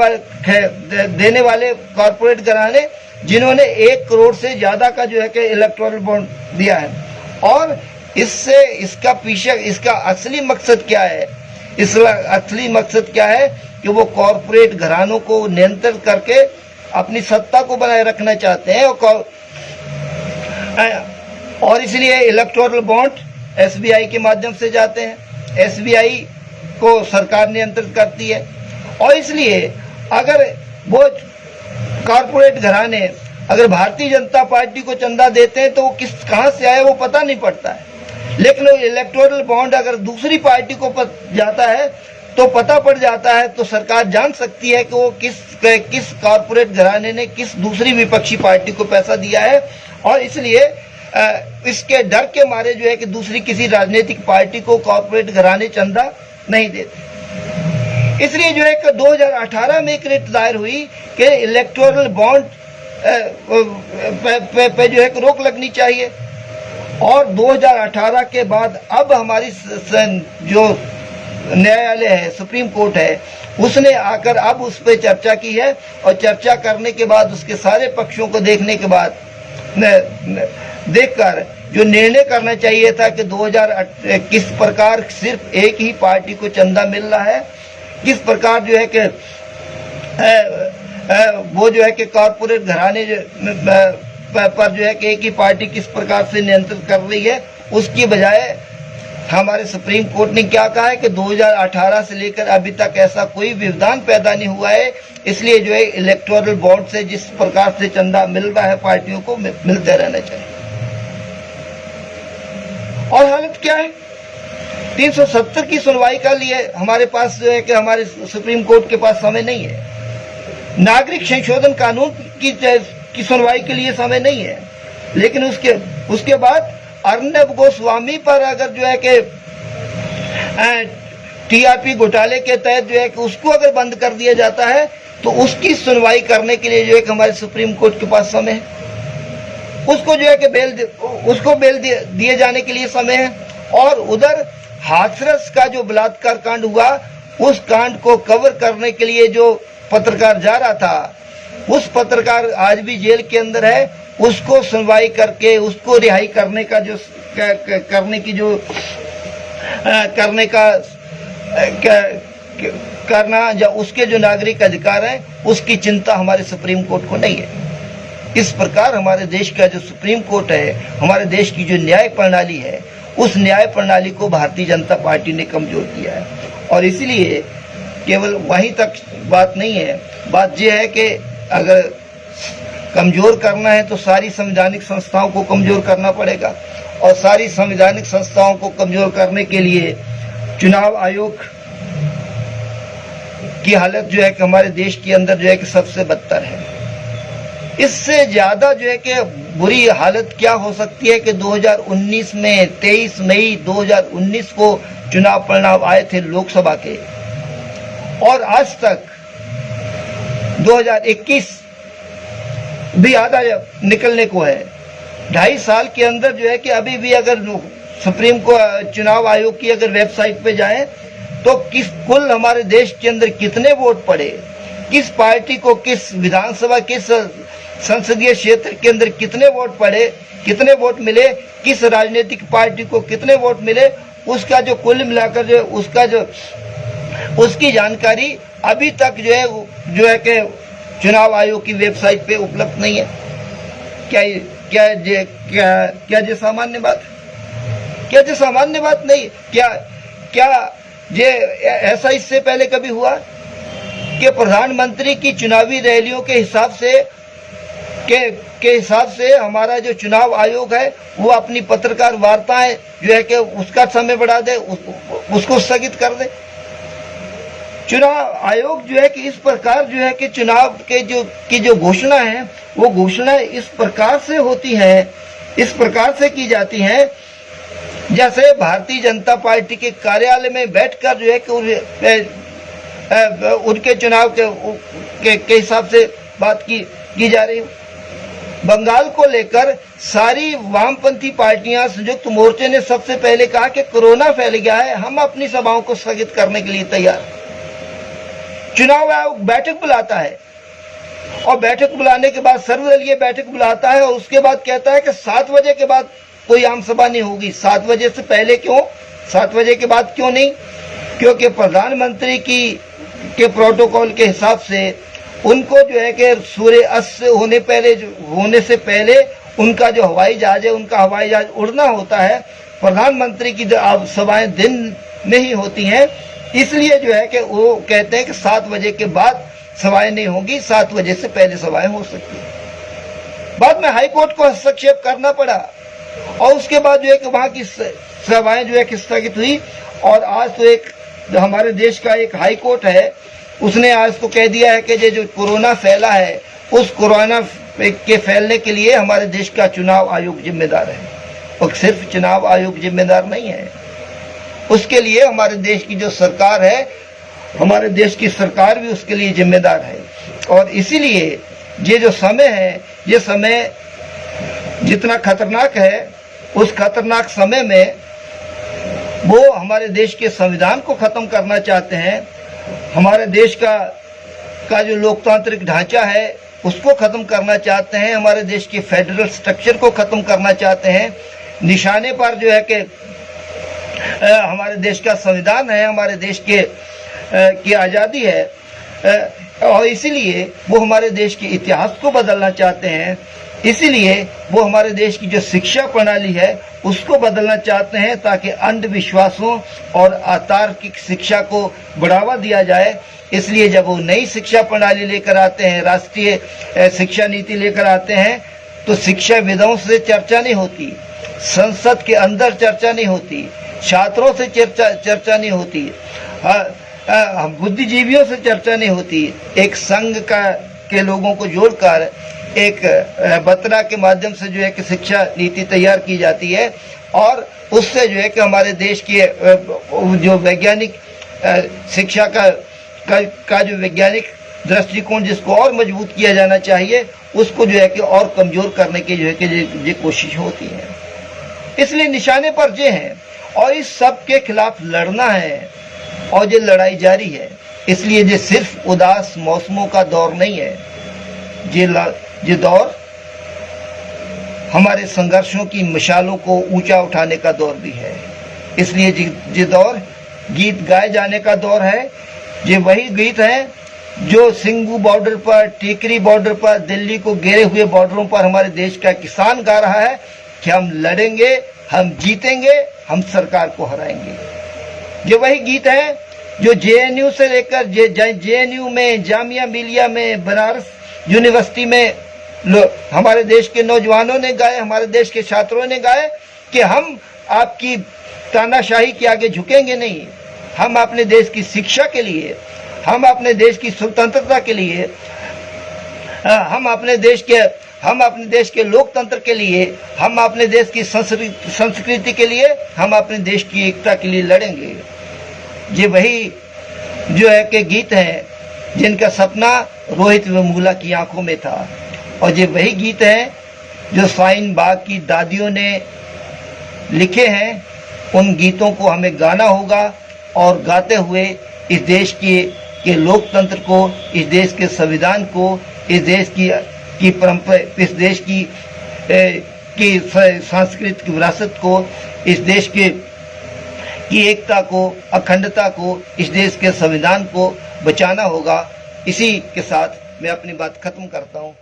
वाले कॉर्पोरेट घराने जिन्होंने 1 करोड़ से ज्यादा का जो है कि इलेक्टोरल बॉन्ड दिया है। और इसका असली मकसद क्या है? इसका असली मकसद क्या है कि वो कॉर्पोरेट घरानों को नियंत्रित करके अपनी सत्ता को बनाए रखना चाहते हैं। और इसलिए इलेक्टोरल बॉन्ड एसबीआई के माध्यम से जाते हैं, एसबीआई को सरकार नियंत्रित करती है। और इसलिए अगर वो कॉर्पोरेट घराने अगर भारतीय जनता पार्टी को चंदा देते हैं तो वो कहां से आया वो पता नहीं पड़ता है। लेकिन इलेक्टोरल बॉन्ड अगर दूसरी पार्टी को जाता है तो पता पड़ जाता है, तो सरकार जान सकती है कि वो किस कॉर्पोरेट घराने ने किस दूसरी विपक्षी पार्टी को पैसा दिया है। और इसलिए इसके डर के मारे जो है कि दूसरी किसी राजनीतिक पार्टी को कॉर्पोरेट घराने चंदा नहीं देते। इसलिए जो है कि 2018 में एक रिट दायर हुई कि इलेक्टोरल बॉन्ड पे जो है कि रोक लगनी चाहिए। और 2018 के बाद अब हमारी जो न्यायालय है, सुप्रीम कोर्ट है, उसने आकर अब उस पर चर्चा की है और चर्चा करने के बाद उसके सारे पक्षों को देखने के बाद देखकर जो निर्णय करना चाहिए था कि 2008 किस प्रकार सिर्फ एक ही पार्टी को चंदा मिल रहा है, किस प्रकार जो है कि वो जो है कि कॉर्पोरेट घराने पर जो है कि एक ही पार्टी किस प्रकार से नियंत्रित कर रही है, उसकी बजाय हमारे सुप्रीम कोर्ट ने क्या कहा है कि 2018 से लेकर अभी तक ऐसा कोई व्यवधान पैदा नहीं हुआ है। इसलिए जो है इलेक्टोरल बॉन्ड से जिस प्रकार से चंदा मिल रहा है पार्टियों को मिलते रहना चाहिए। और हालत क्या है, 370 की सुनवाई के लिए हमारे पास जो है कि हमारे सुप्रीम कोर्ट के पास समय नहीं है। नागरिक संशोधन कानून की सुनवाई के लिए समय नहीं है। लेकिन उसके बाद अर्नब गोस्वामी पर अगर जो है कि टीआरपी घोटाले के तहत जो है कि उसको अगर बंद कर दिया जाता है तो उसकी सुनवाई करने के लिए जो है कि हमारे सुप्रीम कोर्ट के पास समय है। उसको जो है कि बेल दिए जाने के लिए समय है। और उधर हाथरस का जो बलात्कार कांड हुआ, उस कांड को कवर करने के लिए जो पत्रकार जा रहा था, उस पत्रकार आज भी जेल के अंदर है। उसको सुनवाई करके उसको रिहाई करने का जो करना या उसके जो नागरिक अधिकार है, उसकी चिंता हमारे सुप्रीम कोर्ट को नहीं है। इस प्रकार हमारे देश का जो सुप्रीम कोर्ट है, हमारे देश की जो न्याय प्रणाली है, उस न्याय प्रणाली को भारतीय जनता पार्टी ने कमजोर किया है। और इसलिए केवल वहीं तक बात नहीं है, बात यह है कि अगर कमजोर करना है तो सारी संवैधानिक संस्थाओं को कमजोर करना पड़ेगा। और सारी संवैधानिक संस्थाओं को कमजोर करने के लिए चुनाव आयोग की हालत जो है कि हमारे देश के अंदर जो है कि सबसे बदतर है। इससे ज्यादा जो है कि बुरी हालत क्या हो सकती है कि 2019 में 23 मई 2019 को चुनाव परिणाम आए थे लोकसभा के, और आज तक 2021 भी आधा निकलने को है। 2.5 साल के अंदर जो है कि अभी भी अगर सुप्रीम को चुनाव आयोग की अगर वेबसाइट पे जाएं तो कुल हमारे देश के अंदर कितने वोट पड़े, किस पार्टी को किस विधानसभा किस संसदीय क्षेत्र के अंदर कितने वोट पड़े, कितने वोट मिले, किस राजनीतिक पार्टी को कितने वोट मिले, उसका जो कुल मिलाकर जो उसकी जानकारी अभी तक जो है कि चुनाव आयोग की वेबसाइट पे उपलब्ध नहीं है। क्या ये सामान्य बात, क्या ये सामान्य बात नहीं? क्या ये ऐसा इससे पहले कभी हुआ कि प्रधानमंत्री की चुनावी रैलियों के हिसाब से हमारा जो चुनाव आयोग है वो अपनी पत्रकार वार्ताएं जो है कि उसका समय बढ़ा दे, उसको स्थगित कर दे? चुनाव आयोग जो है कि इस प्रकार जो है कि चुनाव के जो घोषणा है, वो घोषणा इस प्रकार से होती है, इस प्रकार से की जाती है जैसे भारतीय जनता पार्टी के कार्यालय में बैठकर जो है कि उनके चुनाव के हिसाब से बात की जा रही है। बंगाल को लेकर सारी वामपंथी पार्टियां, संयुक्त मोर्चे ने सबसे पहले कहा कि कोरोना फैल गया है, हम अपनी सभाओं को स्थगित करने के लिए तैयार। चुनाव आयोग बैठक बुलाता है और बैठक बुलाने के बाद सर्वदलीय बैठक बुलाता है और उसके बाद कहता है कि 7 बजे के बाद कोई आम सभा नहीं होगी। 7 बजे से पहले क्यों, 7 बजे के बाद क्यों नहीं? क्योंकि प्रधानमंत्री के प्रोटोकॉल के हिसाब से उनको जो है कि सूर्य अस्त होने से पहले उनका जो हवाई जहाज है, उनका हवाई जहाज उड़ना होता है। प्रधानमंत्री की सभाएं दिन में ही होती हैं, इसलिए जो है कि वो कहते हैं कि 7 बजे के बाद सभाएं नहीं होगी, 7 बजे से पहले सभाएं हो सकती है। बाद में हाईकोर्ट को हस्तक्षेप करना पड़ा और उसके बाद जो है कि वहां की सभाएं जो है कि स्थगित हुई। और आज तो एक जो हमारे देश का एक हाईकोर्ट है, उसने आज तो कह दिया है कि जो कोरोना फैला है, उस कोरोना के फैलने के लिए हमारे देश का चुनाव आयोग जिम्मेदार है, और सिर्फ चुनाव आयोग जिम्मेदार नहीं है, उसके लिए हमारे देश की जो सरकार है, हमारे देश की सरकार भी उसके लिए जिम्मेदार है। और इसीलिए ये जो समय है, ये समय जितना खतरनाक है, उस खतरनाक समय में वो हमारे देश के संविधान को खत्म करना चाहते हैं, हमारे देश का जो लोकतांत्रिक ढांचा है उसको खत्म करना चाहते हैं, हमारे देश के फेडरल स्ट्रक्चर को खत्म करना चाहते हैं। निशाने पर जो है कि हमारे देश का संविधान है, हमारे देश की आज़ादी है, और इसीलिए वो हमारे देश के इतिहास को बदलना चाहते हैं। इसीलिए वो हमारे देश की जो शिक्षा प्रणाली है उसको बदलना चाहते हैं, ताकि अंधविश्वासों और अतार्किक शिक्षा को बढ़ावा दिया जाए। इसलिए जब वो नई शिक्षा प्रणाली लेकर आते हैं, राष्ट्रीय शिक्षा नीति लेकर आते हैं, तो शिक्षाविदों से चर्चा नहीं होती, संसद के अंदर चर्चा नहीं होती, छात्रों से चर्चा नहीं होती, बुद्धिजीवियों से चर्चा नहीं होती। एक संघ के लोगों को जोड़कर एक बतरा के माध्यम से जो है कि शिक्षा नीति तैयार की जाती है, और उससे जो है कि हमारे देश के जो वैज्ञानिक शिक्षा का जो वैज्ञानिक दृष्टिकोण जिसको और मजबूत किया जाना चाहिए, उसको जो है कि और कमजोर करने की जो है कि ये कोशिश होती है। इसलिए निशाने पर ये हैं, और इस सब के खिलाफ लड़ना है, और ये लड़ाई जारी है। इसलिए ये सिर्फ उदास मौसमों का दौर नहीं है, ये दौर हमारे संघर्षों की मिसालों को ऊंचा उठाने का दौर भी है। इसलिए ये दौर गीत गाए जाने का दौर है। ये वही गीत हैं जो सिंगू बॉर्डर पर, टीकरी बॉर्डर पर, दिल्ली को घेरे हुए बॉर्डरों पर हमारे देश का किसान गा रहा है कि हम लड़ेंगे, हम जीतेंगे, हम सरकार को हराएंगे। ये वही गीत है जो जेएनयू से लेकर जेएनयू में, जामिया मिलिया में, बनारस यूनिवर्सिटी में हमारे देश के नौजवानों ने गाए, हमारे देश के छात्रों ने गाए कि हम आपकी तानाशाही के आगे झुकेंगे नहीं। हम अपने देश की शिक्षा के लिए, हम अपने देश की स्वतंत्रता के लिए, हम अपने देश के लोकतंत्र के लिए, हम अपने देश की संस्कृति के लिए, हम अपने देश की एकता के लिए लड़ेंगे। ये वही जो है कि गीत हैं जिनका सपना रोहित वेमुला की आंखों में था, और ये वही गीत हैं जो शाहीन बाग की दादियों ने लिखे हैं। उन गीतों को हमें गाना होगा, और गाते हुए इस देश के लोकतंत्र को, इस देश के संविधान को, इस देश की परंपरा, इस देश की सांस्कृतिक विरासत को, इस देश की एकता को, अखंडता को, इस देश के संविधान को बचाना होगा। इसी के साथ मैं अपनी बात खत्म करता हूँ।